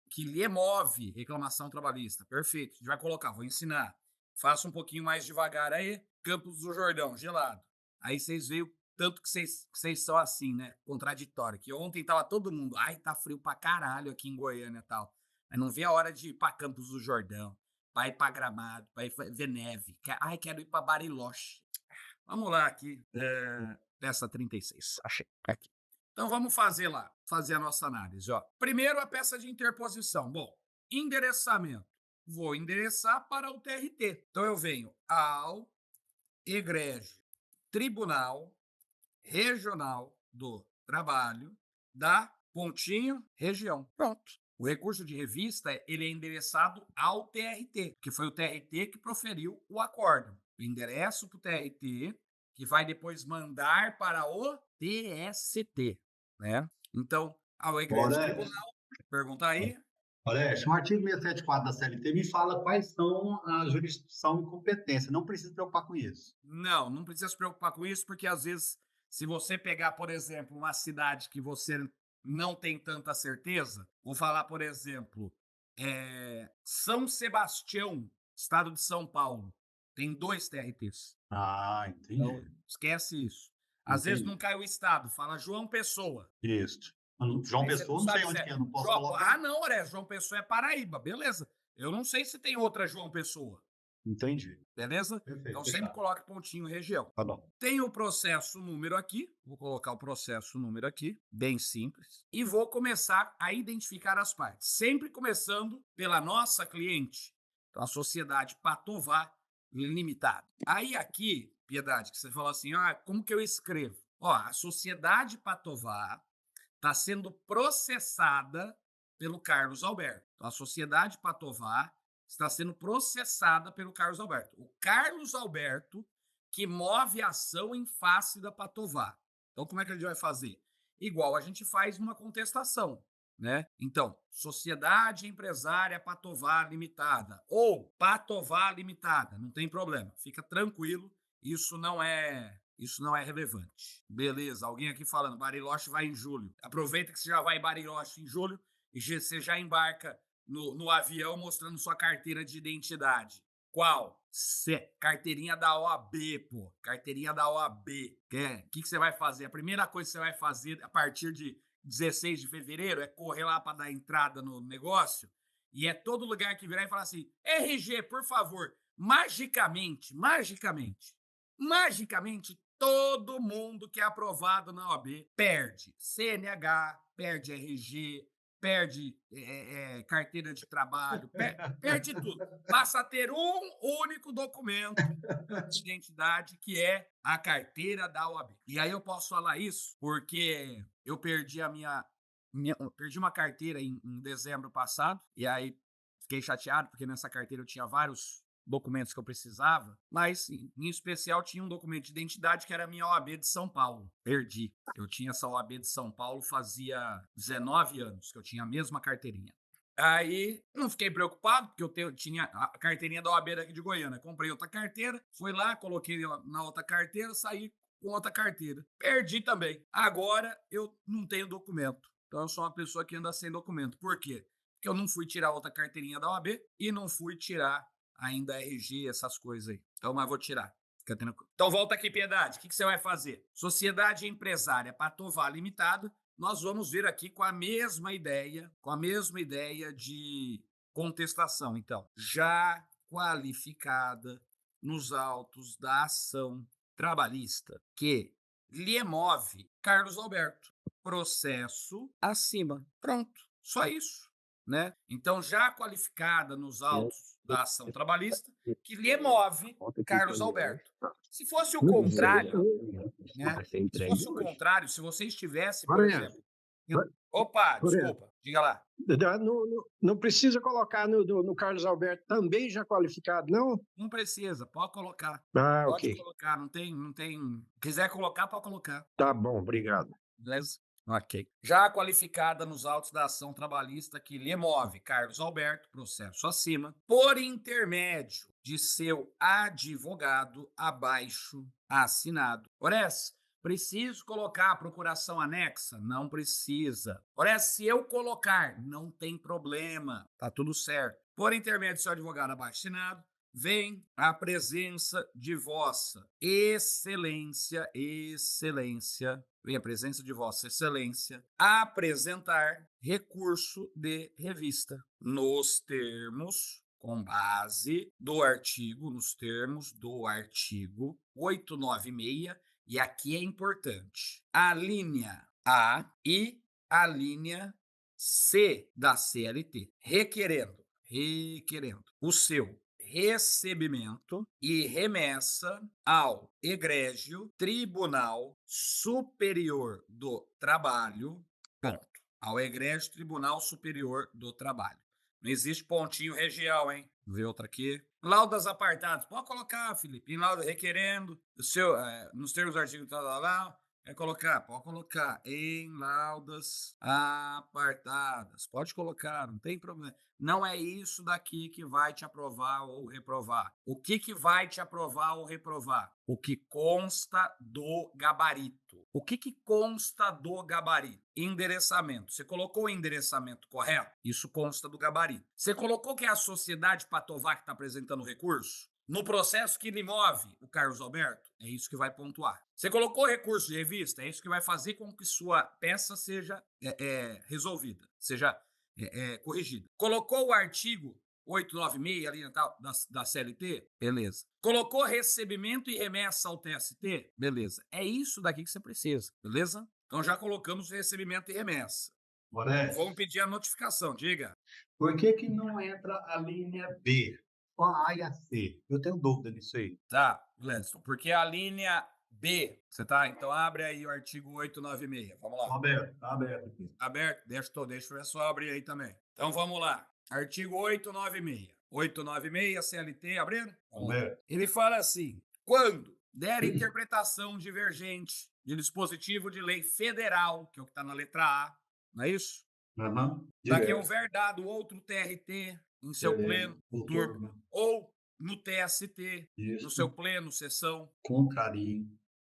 que lhe move reclamação trabalhista. Perfeito, a gente vai colocar, vou ensinar. Faça um pouquinho mais devagar aí. Campos do Jordão, gelado. Aí vocês veem o tanto que vocês são assim, né? Contraditório. Que ontem tava todo mundo, ai, tá frio pra caralho aqui em Goiânia e tal. Mas não vê a hora de ir pra Campos do Jordão, pra ir pra Gramado, pra ir ver neve. Ai, quero ir pra Bariloche. Vamos lá aqui. Peça 36. Achei. Aqui. Então vamos fazer a nossa análise. Ó. Primeiro, a peça de interposição. Bom, endereçamento. Vou endereçar para o TRT. Então eu venho ao egrégio Tribunal Regional do Trabalho da pontinho região. Pronto. O recurso de revista ele é endereçado ao TRT, que foi o TRT que proferiu o acórdão. Eu endereço para o TRT, que vai depois mandar para o TST. Né? Então, ao egrégio tribunal, pergunta aí. Orestes, o artigo 674 da CLT me fala quais são a jurisdição e competência. Não precisa se preocupar com isso. Não precisa se preocupar com isso, porque às vezes, se você pegar, por exemplo, uma cidade que você não tem tanta certeza, vou falar, por exemplo, São Sebastião, estado de São Paulo, tem 2 TRTs. Ah, entendi. Então, esquece isso. Às vezes não cai o estado, fala João Pessoa. Isso. João Aí Pessoa, não sei onde que é, não posso colocar. Ah, não, Orestes, João Pessoa é Paraíba, beleza. Eu não sei se tem outra João Pessoa. Entendi. Beleza? Perfeito, então sempre coloque pontinho região. Tá bom. Tem o processo número aqui, vou colocar o processo número aqui, bem simples, e vou começar a identificar as partes. Sempre começando pela nossa cliente, então a Sociedade Patová Limitada. Aí aqui, Piedade, que você falou assim, como que eu escrevo? A Sociedade Patová está sendo processada pelo Carlos Alberto. Então, a Sociedade Patová está sendo processada pelo Carlos Alberto. O Carlos Alberto que move a ação em face da Patová. Então, como é que a gente vai fazer? Igual a gente faz numa contestação, né? Então, Sociedade Empresária Patová Limitada ou Patová Limitada, não tem problema, fica tranquilo, isso não é Isso não é relevante. Beleza, alguém aqui falando, Bariloche vai em julho. Aproveita que você já vai em Bariloche em julho e você já embarca no avião mostrando sua carteira de identidade. Qual? Carteirinha da OAB, pô. Carteirinha da OAB. O que você vai fazer? A primeira coisa que você vai fazer a partir de 16 de fevereiro é correr lá para dar entrada no negócio e é todo lugar que virar e falar assim, RG, por favor, magicamente, todo mundo que é aprovado na OAB perde CNH, perde RG, perde carteira de trabalho, perde tudo. Passa a ter um único documento de identidade, que é a carteira da OAB. E aí eu posso falar isso porque eu perdi perdi uma carteira em dezembro passado, e aí fiquei chateado, porque nessa carteira eu tinha vários documentos que eu precisava, mas em especial tinha um documento de identidade que era a minha OAB de São Paulo. Perdi. Eu tinha essa OAB de São Paulo fazia 19 anos que eu tinha a mesma carteirinha. Aí não fiquei preocupado, porque eu tinha a carteirinha da OAB daqui de Goiânia. Comprei outra carteira, fui lá, coloquei na outra carteira, saí com outra carteira. Perdi também. Agora eu não tenho documento. Então eu sou uma pessoa que anda sem documento. Por quê? Porque eu não fui tirar outra carteirinha da OAB e não fui tirar ainda RG, essas coisas aí. Então, mas vou tirar. Então, volta aqui, Piedade. O que você vai fazer? Sociedade empresária Patovar Limitada. Nós vamos vir aqui com a mesma ideia de contestação. Então, já qualificada nos autos da ação trabalhista que lhe move Carlos Alberto. Processo acima. Pronto. Só isso. Né? Então, já qualificada nos autos da ação trabalhista, que lhe move Carlos Alberto. Se fosse o contrário, né? Se fosse o contrário, se você estivesse, por exemplo... Opa, desculpa, diga lá. Não precisa colocar no Carlos Alberto também já qualificado, não? Não precisa, pode colocar. Pode ok. Colocar, não tem... Quiser colocar, pode colocar. Tá bom, obrigado. Beleza? Ok. Já qualificada nos autos da ação trabalhista que lhe move Carlos Alberto, processo acima, por intermédio de seu advogado abaixo assinado. Ores, preciso colocar a procuração anexa? Não precisa. Ores, se eu colocar, não tem problema. Tá tudo certo. Por intermédio de seu advogado abaixo assinado, vem a presença de vossa excelência, vem a presença de vossa excelência apresentar recurso de revista nos termos, com base do artigo, nos termos do artigo 896, e aqui é importante, a linha A e a linha C da CLT, requerendo o seu recebimento e remessa ao egrégio Tribunal Superior do Trabalho, ponto. Ao egrégio Tribunal Superior do Trabalho. Não existe pontinho região, hein? Vê outra aqui. Laudas apartadas. Pode colocar, Felipe. Em lauda requerendo, nos termos do artigo tal, pode colocar em laudas apartadas. Pode colocar, não tem problema. Não é isso daqui que vai te aprovar ou reprovar. O que vai te aprovar ou reprovar? O que consta do gabarito. O que consta do gabarito? Endereçamento. Você colocou o endereçamento correto? Isso consta do gabarito. Você colocou que é a sociedade Patovar que está apresentando o recurso? No processo que lhe move o Carlos Alberto, é isso que vai pontuar. Você colocou recurso de revista, é isso que vai fazer com que sua peça seja resolvida, seja corrigida. Colocou o artigo 896 ali da CLT? Beleza. Colocou recebimento e remessa ao TST? Beleza. É isso daqui que você precisa, beleza? Então já colocamos recebimento e remessa. Vamos pedir a notificação, diga. Por que não entra a linha B? Só a e a C. Eu tenho dúvida nisso aí. Tá, Gladstone, porque a linha B, você tá? Então abre aí o artigo 896. Vamos lá. Tá aberto aqui. Aberto? Deixa eu só abrir aí também. Então vamos lá. Artigo 896. 896, CLT, abrindo? Ele fala assim: quando der interpretação divergente de dispositivo de lei federal, que é o que está na letra A, não é isso? Daqui houver dado outro TRT em seu pleno, turma, ou no TST, no seu pleno, sessão. Contrario.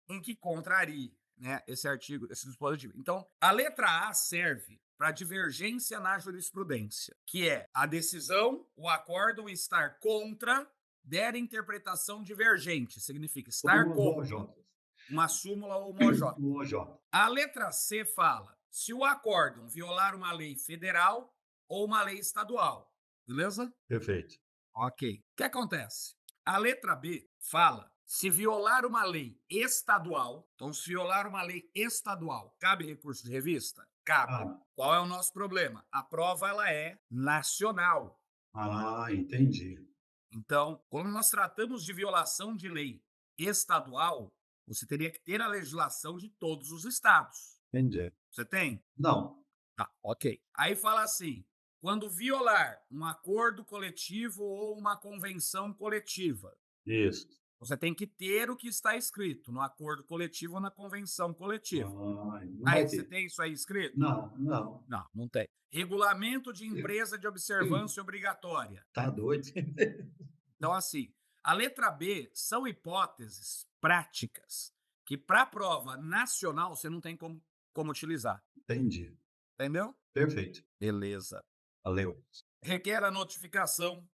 em que contrarie, né, esse artigo, esse dispositivo. Então, a letra A serve para divergência na jurisprudência, que é a decisão, o acórdão estar contra der interpretação divergente, significa estar Como contra OJ. uma súmula ou uma OJ. O OJ. A letra C fala se o acórdão violar uma lei federal ou uma lei estadual. Beleza? Perfeito. Ok. O que acontece? A letra B fala se violar uma lei estadual. Então, se violar uma lei estadual, cabe recurso de revista? Cabe. Ah. Qual é o nosso problema? A prova ela é nacional. Entendi. Então, quando nós tratamos de violação de lei estadual, você teria que ter a legislação de todos os estados. Entendi. Você tem? Não. Tá, ok. Aí fala assim, quando violar um acordo coletivo ou uma convenção coletiva, Isso. você tem que ter o que está escrito no acordo coletivo ou na convenção coletiva. Não Aí, vai você ter. tem isso aí escrito? Não. Não, não tem. Regulamento de empresa de observância obrigatória. Tá doido. Então, assim, a letra B são hipóteses práticas que, para a prova nacional, você não tem como utilizar. Entendi. Entendeu? Perfeito. Beleza. Valeu. Requer a notificação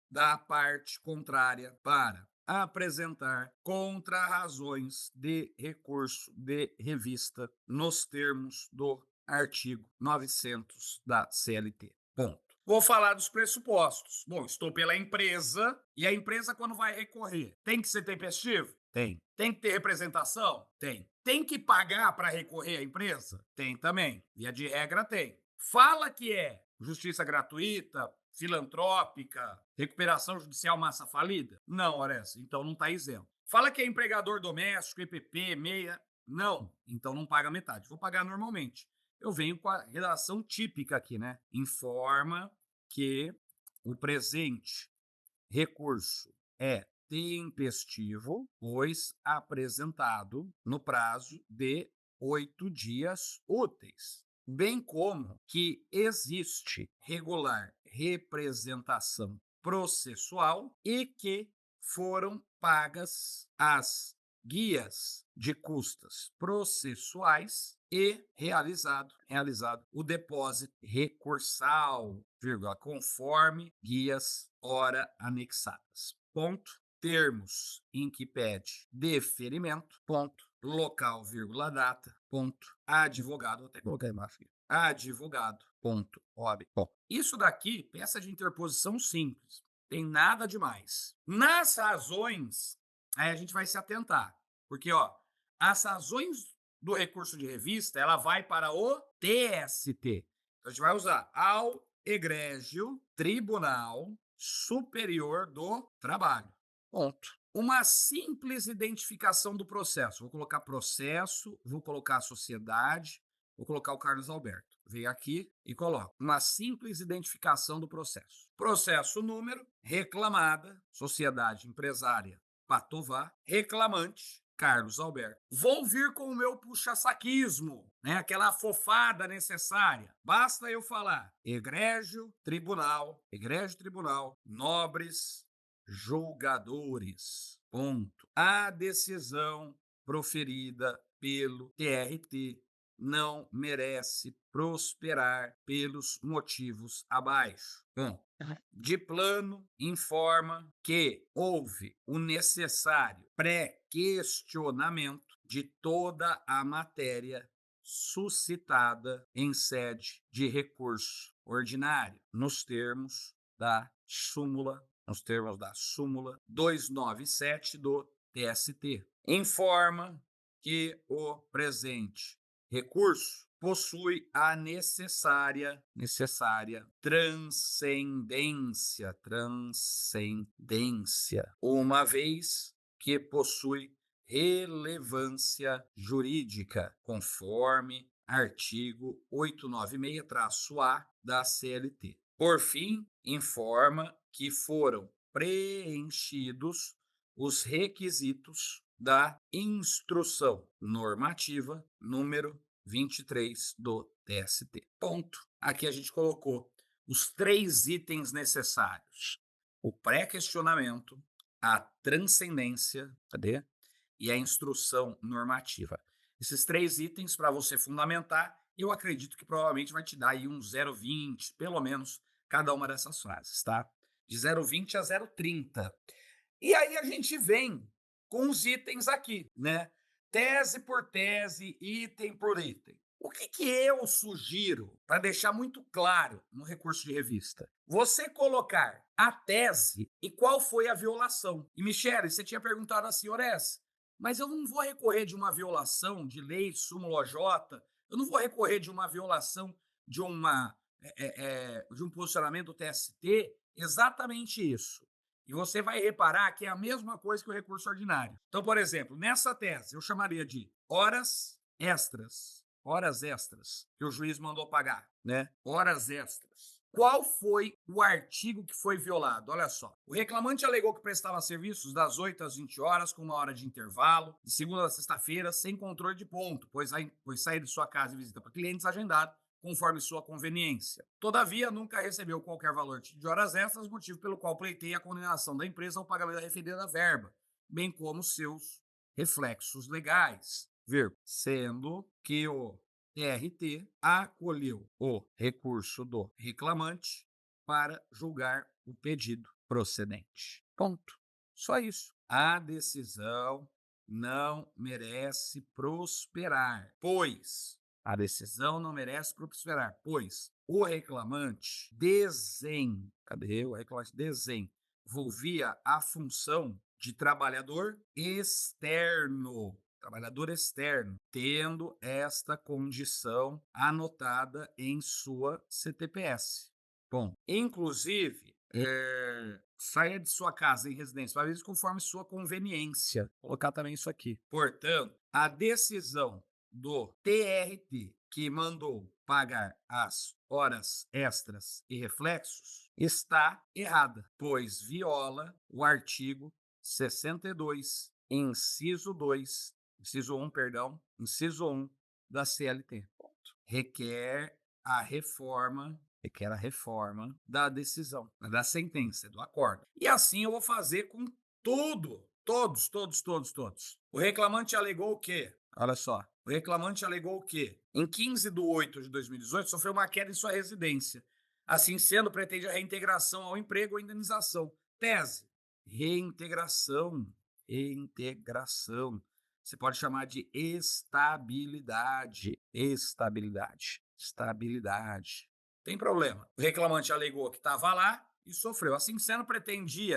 da parte contrária para apresentar contra-razões de recurso de revista nos termos do artigo 900 da CLT. Ponto. Vou falar dos pressupostos. Bom, estou pela empresa e a empresa, quando vai recorrer, tem que ser tempestivo? Tem. Tem que ter representação? Tem. Tem que pagar para recorrer à empresa? Tem também. Via de regra, tem. Fala que é justiça gratuita, filantrópica, recuperação judicial massa falida? Não, Oressa, então não está isento. Fala que é empregador doméstico, EPP, meia? Não, então não paga metade. Vou pagar normalmente. Eu venho com a redação típica aqui, né? Informa que o presente recurso é tempestivo, pois apresentado no prazo de 8 dias úteis, bem como que existe regular representação processual e que foram pagas as guias de custas processuais e realizado o depósito recursal, conforme guias ora anexadas. Ponto. Termos em que pede deferimento, ponto. Local, data, ponto. Advogado, vou até colocar embaixo aqui. Advogado, ponto. OAB. Bom, isso daqui, peça de interposição simples. Tem nada demais. Nas razões, aí a gente vai se atentar. Porque, as razões do recurso de revista, ela vai para o TST. Então, a gente vai usar ao egrégio Tribunal Superior do Trabalho. Ponto. Uma simples identificação do processo. Vou colocar processo, vou colocar sociedade, vou colocar o Carlos Alberto. Venho aqui e coloco uma simples identificação do processo. Processo número, reclamada, sociedade empresária Patová, reclamante, Carlos Alberto. Vou vir com o meu puxa-saquismo, né? Aquela afofada necessária. Basta eu falar egrégio tribunal, nobres julgadores. Ponto. A decisão proferida pelo TRT não merece prosperar pelos motivos abaixo. Ponto. De plano, informa que houve o necessário pré-questionamento de toda a matéria suscitada em sede de recurso ordinário, nos termos da súmula 297 do TST. Informa que o presente recurso possui a necessária transcendência, uma vez que possui relevância jurídica, conforme artigo 896-A da CLT. Por fim, informa que foram preenchidos os requisitos da instrução normativa número 23 do TST. Ponto. Aqui a gente colocou os 3 itens necessários: o pré-questionamento, a transcendência, e a instrução normativa. Esses 3 itens, para você fundamentar, eu acredito que provavelmente vai te dar aí um 0,20, pelo menos, cada uma dessas frases, tá? De 0,20 a 0,30. E aí a gente vem com os itens aqui, né? Tese por tese, item por item. O que eu sugiro, para deixar muito claro no recurso de revista? Você colocar a tese e qual foi a violação. E, Michele, você tinha perguntado assim, Ores, mas eu não vou recorrer de uma violação de lei, súmula J, eu não vou recorrer de uma violação de de um posicionamento do TST, exatamente isso. E você vai reparar que é a mesma coisa que o recurso ordinário. Então, por exemplo, nessa tese, eu chamaria de horas extras que o juiz mandou pagar, né? Horas extras. Qual foi o artigo que foi violado? Olha só. O reclamante alegou que prestava serviços das 8 às 20 horas, com 1 hora de intervalo, de segunda a sexta-feira, sem controle de ponto, pois sair de sua casa e visita para clientes agendado, conforme sua conveniência. Todavia, nunca recebeu qualquer valor de horas extras, motivo pelo qual pleiteia a condenação da empresa ao pagamento da referida verba, bem como seus reflexos legais, sendo que o TRT acolheu o recurso do reclamante para julgar o pedido procedente. Ponto. Só isso. A decisão não merece prosperar, pois a decisão não merece prosperar, pois o reclamante desenvolvia a função de trabalhador externo, tendo esta condição anotada em sua CTPS. Bom, inclusive, saia de sua casa em residência para vezes conforme sua conveniência. Vou colocar também isso aqui. Portanto, a decisão do TRT que mandou pagar as horas extras e reflexos está errada, pois viola o artigo 62, inciso 1 da CLT. Requer a reforma da decisão, da sentença, do acordo. E assim eu vou fazer com todos. O reclamante alegou o quê? Olha só. O reclamante alegou o quê? Em 15/8/2018, sofreu uma queda em sua residência. Assim sendo, pretende a reintegração ao emprego ou indenização. Tese. Reintegração. Você pode chamar de estabilidade. Tem problema. O reclamante alegou que estava lá e sofreu. Assim sendo, pretende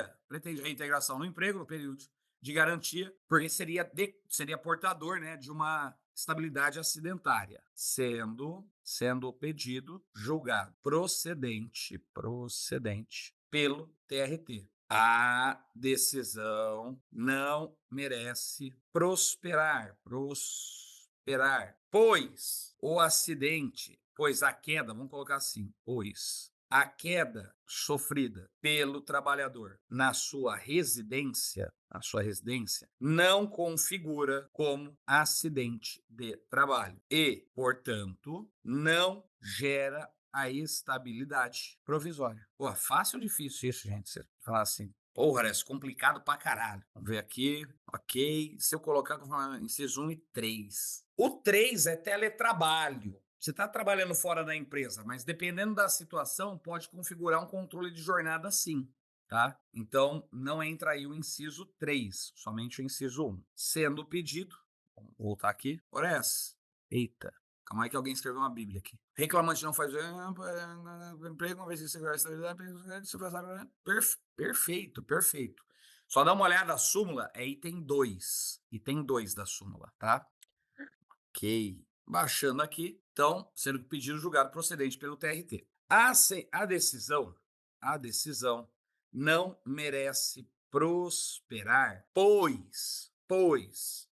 reintegração no emprego no período de garantia, porque seria portador, né, de uma estabilidade acidentária, sendo o pedido julgado procedente pelo TRT. A decisão não merece prosperar, pois a queda, vamos colocar assim, a queda sofrida pelo trabalhador na sua residência não configura como acidente de trabalho e, portanto, não gera a estabilidade provisória. Pô, fácil ou difícil isso, gente? Você falar assim, porra, é complicado pra caralho. Vamos ver aqui, ok. Se eu colocar inciso 1 e 3. O 3 é teletrabalho. Você está trabalhando fora da empresa, mas dependendo da situação, pode configurar um controle de jornada sim, tá? Então, não entra aí o inciso 3, somente o inciso 1. Sendo o pedido, vamos voltar aqui, eita, calma aí que alguém escreveu uma bíblia aqui. Reclamante não faz emprego, uma vez que segurar a estabilidade, perfeito. Só dá uma olhada, a súmula é item 2 da súmula, tá? Ok. Baixando aqui, então, sendo que pedido julgado procedente pelo TRT. A decisão não merece prosperar, pois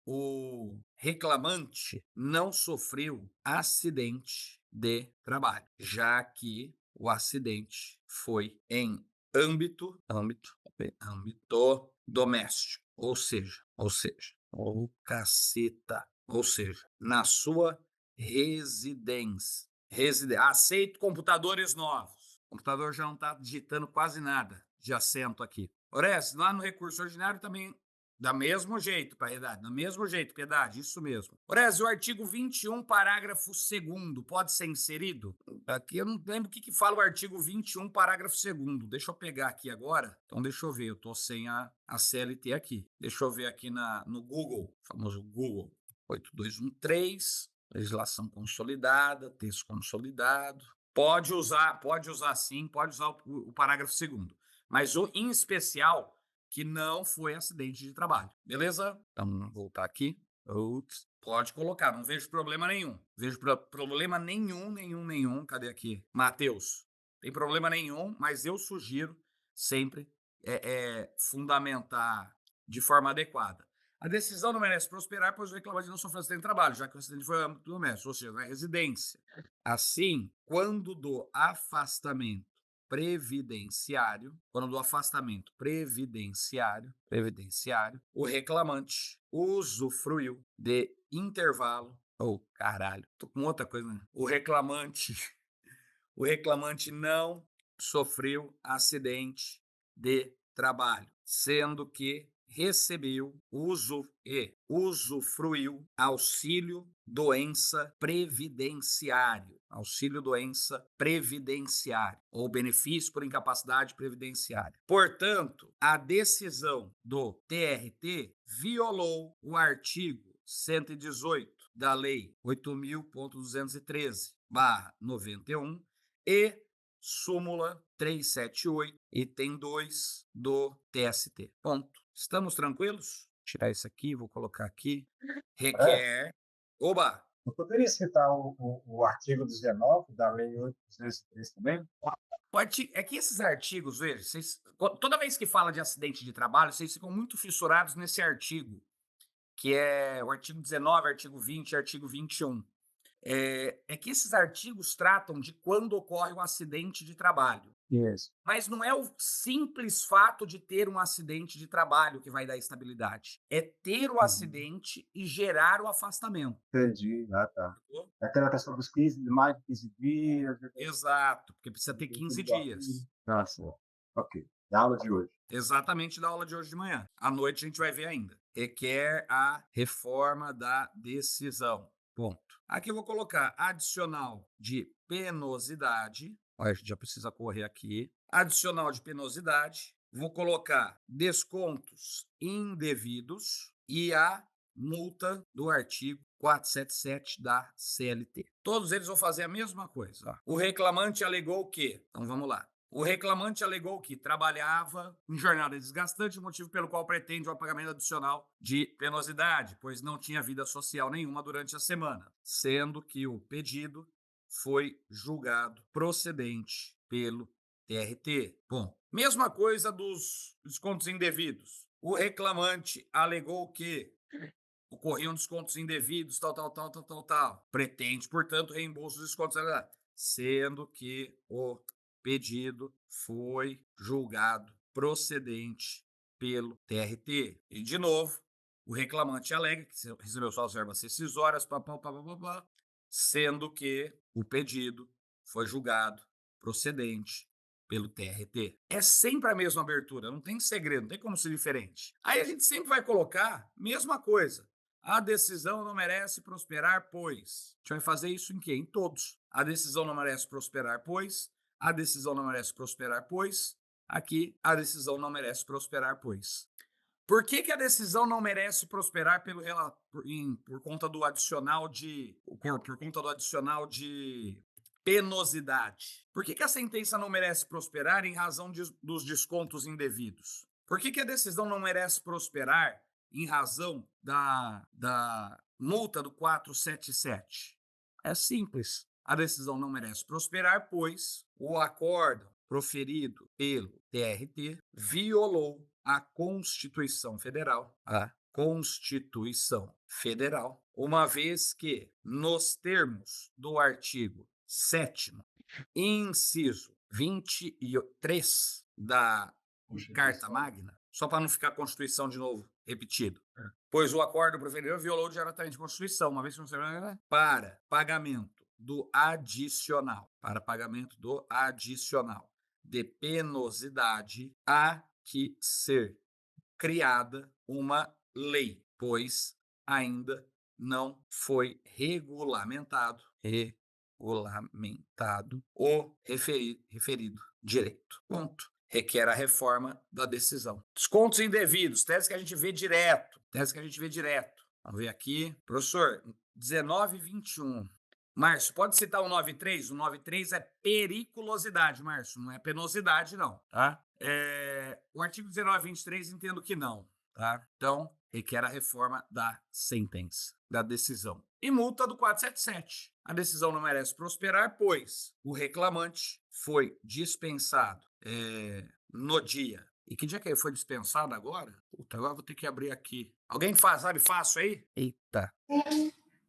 o reclamante não sofreu acidente de trabalho, já que o acidente foi em âmbito doméstico, ou seja, na sua residência. Aceito computadores novos. O computador já não está digitando quase nada de assento aqui. Oreste, lá no recurso ordinário também Da mesmo jeito, Piedade, do mesmo jeito, Piedade, isso mesmo. Orésio, o artigo 21, parágrafo 2º, pode ser inserido? Aqui eu não lembro o que fala o artigo 21, parágrafo 2º. Deixa eu pegar aqui agora. Então, deixa eu ver, eu tô sem a CLT aqui. Deixa eu ver aqui no Google, famoso Google. 8213, legislação consolidada, texto consolidado. Pode usar sim, pode usar o parágrafo 2º. Mas em especial, que não foi acidente de trabalho. Beleza? Então, vamos voltar aqui. Pode colocar, não vejo problema nenhum. Vejo problema nenhum. Cadê aqui? Matheus. Tem problema nenhum, mas eu sugiro sempre fundamentar de forma adequada. A decisão não merece prosperar, pois o reclamante não sofreu acidente de trabalho, já que o acidente foi âmbito doméstico, ou seja, na residência. Assim, quando do afastamento previdenciário, o reclamante usufruiu de intervalo. Tô com outra coisa, né? O reclamante não sofreu acidente de trabalho, sendo que recebeu usufruiu auxílio doença previdenciário, ou benefício por incapacidade previdenciária. Portanto, a decisão do TRT violou o artigo 118 da Lei 8.213/91 e súmula 378, item 2 do TST. Ponto. Estamos tranquilos? Vou tirar isso aqui, vou colocar aqui. Requer... Oba! Eu poderia citar o artigo 19 da Lei 8.203 também? É que esses artigos, veja, toda vez que fala de acidente de trabalho, vocês ficam muito fissurados nesse artigo, que é o artigo 19, artigo 20 e artigo 21. É que esses artigos tratam de quando ocorre um acidente de trabalho. Isso. Mas não é o simples fato de ter um acidente de trabalho que vai dar estabilidade. É ter o acidente e gerar o afastamento. Entendi. Tá. É aquela questão dos 15, mais de 15 dias. Exato, porque precisa ter 15 dias. Certo. Ok. Da aula de hoje. Exatamente da aula de hoje de manhã. À noite a gente vai ver ainda. Requer a reforma da decisão. Ponto. Aqui eu vou colocar adicional de penosidade. Olha, a gente já precisa correr aqui. Adicional de penosidade. Vou colocar descontos indevidos e a multa do artigo 477 da CLT. Todos eles vão fazer a mesma coisa. O reclamante alegou o quê? Então vamos lá. O reclamante alegou que trabalhava em jornada desgastante, motivo pelo qual pretende o pagamento adicional de penosidade, pois não tinha vida social nenhuma durante a semana, sendo que o pedido foi julgado procedente pelo TRT. Bom, mesma coisa dos descontos indevidos. O reclamante alegou que ocorriam descontos indevidos, tal. Pretende, portanto, reembolso dos descontos, sendo que o pedido foi julgado procedente pelo TRT. E, de novo, o reclamante alega que recebeu suas verbas rescisórias, sendo que o pedido foi julgado procedente pelo TRT. É sempre a mesma abertura, não tem segredo, não tem como ser diferente. Aí a gente sempre vai colocar mesma coisa. A decisão não merece prosperar, pois. A gente vai fazer isso em quê? Em todos. A decisão não merece prosperar, pois. A decisão não merece prosperar, pois. Aqui, a decisão não merece prosperar, pois. Por que a decisão não merece prosperar por conta do adicional de penosidade? Por que a sentença não merece prosperar em razão dos descontos indevidos? Por que a decisão não merece prosperar em razão da multa do 477? É simples. A decisão não merece prosperar, pois o acórdão proferido pelo TRT violou a Constituição Federal. Uma vez que, nos termos do artigo 7º, inciso 23 da Carta Magna, só para não ficar Constituição de novo repetido, pois o acórdão proferido violou diretamente a Constituição, uma vez que para pagamento do adicional, de penosidade, há que ser criada uma lei, pois ainda não foi regulamentado o referido direito. Ponto. Requer a reforma da decisão. Descontos indevidos, tese que a gente vê direto. Vamos ver aqui. Professor, 19 e 21. Márcio, pode citar o 93? O 93 é periculosidade, Márcio, não é penosidade, não, tá? O artigo 19 e 23 entendo que não, tá? Então, requer a reforma da sentença, da decisão. E multa do 477. A decisão não merece prosperar, pois o reclamante foi dispensado no dia. E que dia que ele foi dispensado agora? Puta, agora vou ter que abrir aqui. Alguém sabe fácil aí? Eita.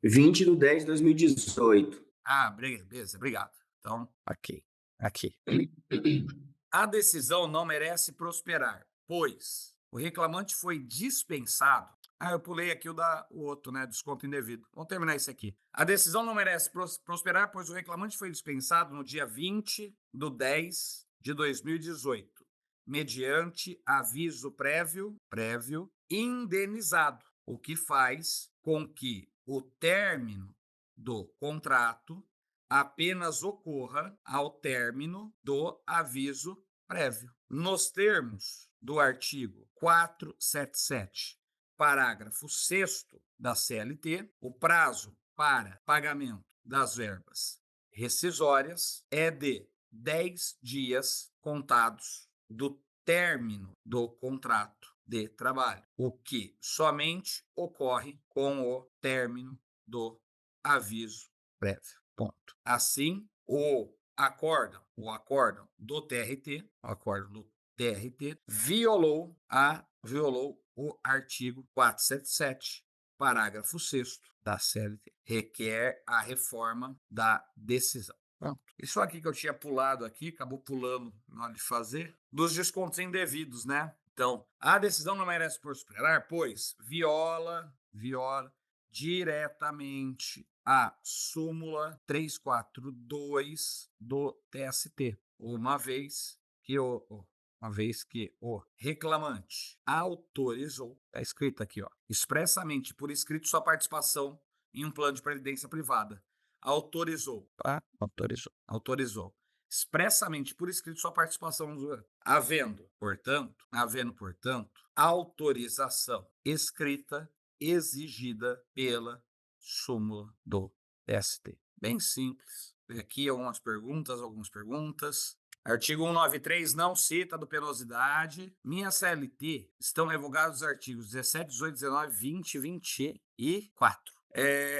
20/10/2018. Ah, beleza, obrigado. Então, aqui. A decisão não merece prosperar, pois o reclamante foi dispensado. Eu pulei aqui o outro, né? Desconto indevido. Vamos terminar isso aqui. A decisão não merece prosperar, pois o reclamante foi dispensado no dia 20/10/2018, mediante aviso prévio indenizado, o que faz com que o término do contrato apenas ocorra ao término do aviso prévio. Nos termos do artigo 477, parágrafo 6º da CLT, o prazo para pagamento das verbas rescisórias é de 10 dias contados do término do contrato de trabalho, o que somente ocorre com o término do aviso prévio. Ponto. Assim, o acórdão do TRT violou o artigo 477, parágrafo 6º da CLT. Requer a reforma da decisão. Pronto. Isso aqui que eu tinha pulado aqui, acabou pulando na hora de fazer, dos descontos indevidos, né? Então, a decisão não merece prosperar, pois viola diretamente a súmula 342 do TST, uma vez que o reclamante autorizou, está escrito aqui, expressamente por escrito sua participação em um plano de previdência privada. Autorizou expressamente por escrito sua participação, havendo, portanto, autorização escrita exigida pela súmula do TST. Bem simples. Aqui algumas perguntas. Artigo 193 não cita do penosidade. Minha CLT estão revogados os artigos 17, 18, 19, 20, 24.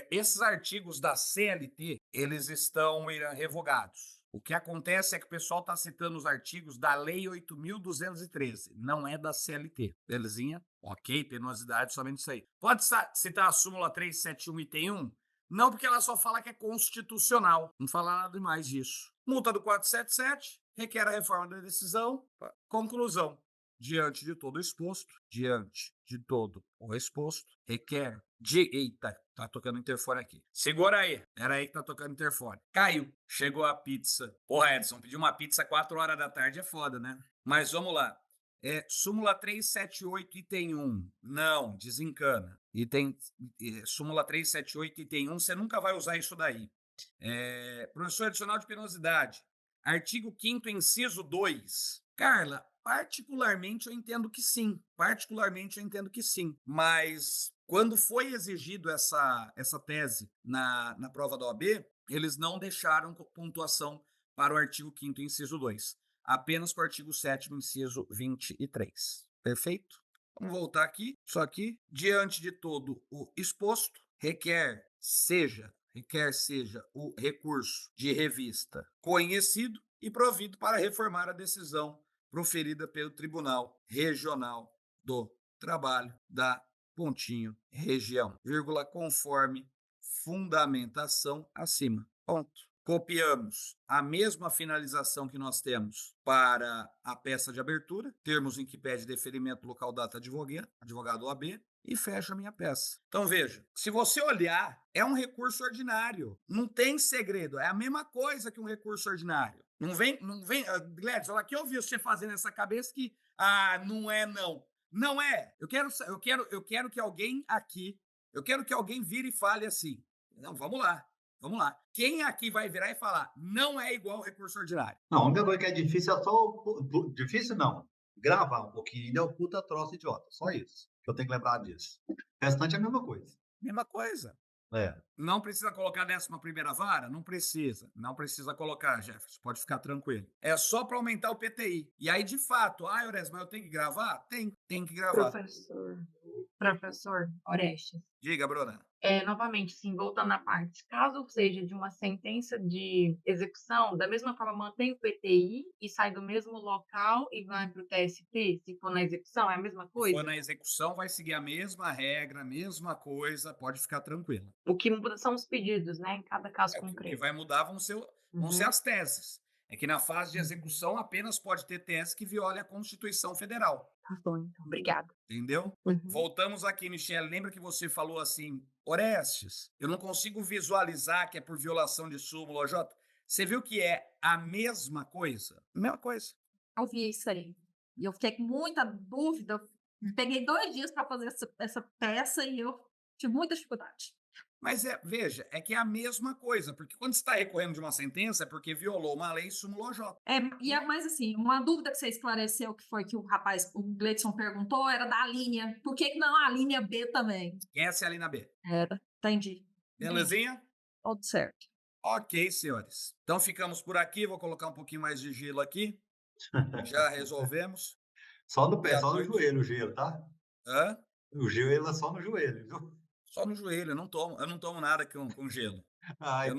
Esses artigos da CLT, eles estão revogados. O que acontece é que o pessoal está citando os artigos da Lei 8.213, não é da CLT. Belezinha? Ok, penosidade, somente isso aí. Pode citar a súmula 371, item 1? Não, porque ela só fala que é constitucional. Não fala nada mais disso. Multa do 477, requer a reforma da decisão. Conclusão. Diante de todo o exposto, requer Eita, tá tocando interfone aqui. Segura aí. Era aí que tá tocando interfone. Caiu. Chegou a pizza. Porra, Edson, pediu uma pizza 4 horas da tarde, é foda, né? Mas vamos lá. Súmula 378, item 1. Não, desencana. Súmula 378, item 1, você nunca vai usar isso daí. Professor adicional de penosidade. Artigo 5º, inciso 2. Carla, particularmente eu entendo que sim. Mas quando foi exigido essa tese na prova da OAB, eles não deixaram pontuação para o artigo 5º, inciso 2. Apenas para o artigo 7º, inciso 23. Perfeito? Vamos voltar aqui. Só aqui, diante de todo o exposto, requer seja o recurso de revista conhecido e provido para reformar a decisão proferida pelo Tribunal Regional do Trabalho da pontinho região, vírgula, conforme fundamentação acima. Ponto. Copiamos a mesma finalização que nós temos para a peça de abertura, termos em que pede deferimento local data advogado OAB, e fecha a minha peça. Então, veja, se você olhar, é um recurso ordinário. Não tem segredo. É a mesma coisa que um recurso ordinário. Não vem, Gladys, olha aqui, eu ouvi você fazendo essa cabeça que, não é não. Não é. Eu quero que alguém aqui, eu quero que alguém vire e fale assim. Não, vamos lá. Quem aqui vai virar e falar, não é igual ao recurso ordinário? Não, a única coisa que é difícil é só. Difícil não. Gravar um pouquinho ainda é o puta troço idiota. Só isso. Que eu tenho que lembrar disso. O restante é a mesma coisa. Mesma coisa. É. Não precisa colocar 11ª vara? Não precisa. Não precisa colocar, Jefferson. Pode ficar tranquilo. É só para aumentar o PTI. E aí, de fato, Eures, mas eu tenho que gravar? Tem que gravar. Professor Orestes. Diga, Bruna. Novamente, sim, voltando à parte, caso seja de uma sentença de execução, da mesma forma mantém o PTI e sai do mesmo local e vai para o TST, se for na execução, é a mesma Se coisa? for na execução, vai seguir a mesma regra, a mesma coisa, pode ficar tranquilo. O que muda são os pedidos, né? Em cada caso O que concreto. vai mudar vão ser as teses. É que na fase de execução apenas pode ter tese que viole a Constituição Federal. Tá bom, então. Obrigada. Entendeu? Voltamos aqui, Michele. Lembra que você falou assim, Orestes, eu não consigo visualizar que é por violação de súmula, OJ? Você viu que é a mesma coisa? Mesma coisa. Eu vi isso aí. E eu fiquei com muita dúvida. Eu peguei 2 dias para fazer essa peça e eu tive muita dificuldade. Mas veja, é que é a mesma coisa, porque quando você está recorrendo de uma sentença é porque violou uma lei súmula OJ. Mas assim, uma dúvida que você esclareceu, que foi que o Gleidson perguntou, era da linha. Por que não a linha B também? Essa é a linha B. Era, entendi. Belezinha? Tudo certo. Ok, senhores. Então ficamos por aqui, vou colocar um pouquinho mais de gelo aqui. Já resolvemos. Só no pé, só no joelho o gelo, tá? Hã? O gelo é só no joelho, viu? Só no joelho, eu não tomo nada com gelo. Eu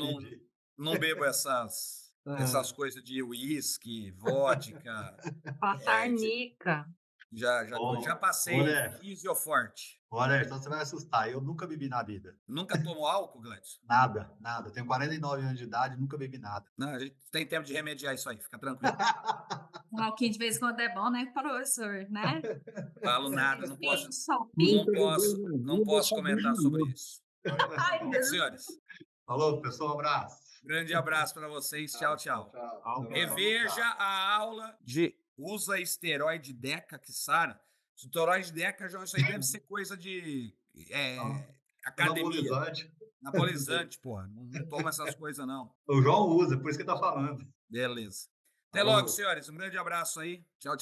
não bebo essas coisas de uísque, vodka. Passarnica. Já passei Fisioforte. Olha, então você vai assustar. Eu nunca bebi na vida. Nunca tomou álcool, Gladys? Nada. Tenho 49 anos de idade, nunca bebi nada. Não, a gente tem tempo de remediar isso aí, fica tranquilo. Um álcool de vez em quando é bom, né, professor? Né? Falo nada, não posso comentar sobre isso. Senhores. Falou, pessoal, um abraço. Grande abraço para vocês. Tchau. Reveja a aula de usa esteroide Deca que sara. Esteroide Deca, João, isso aí deve ser coisa de academia. Anabolizante, porra. Não toma essas coisas, não. O João usa, por isso que tá falando. Beleza. Até logo, senhores. Um grande abraço aí. Tchau.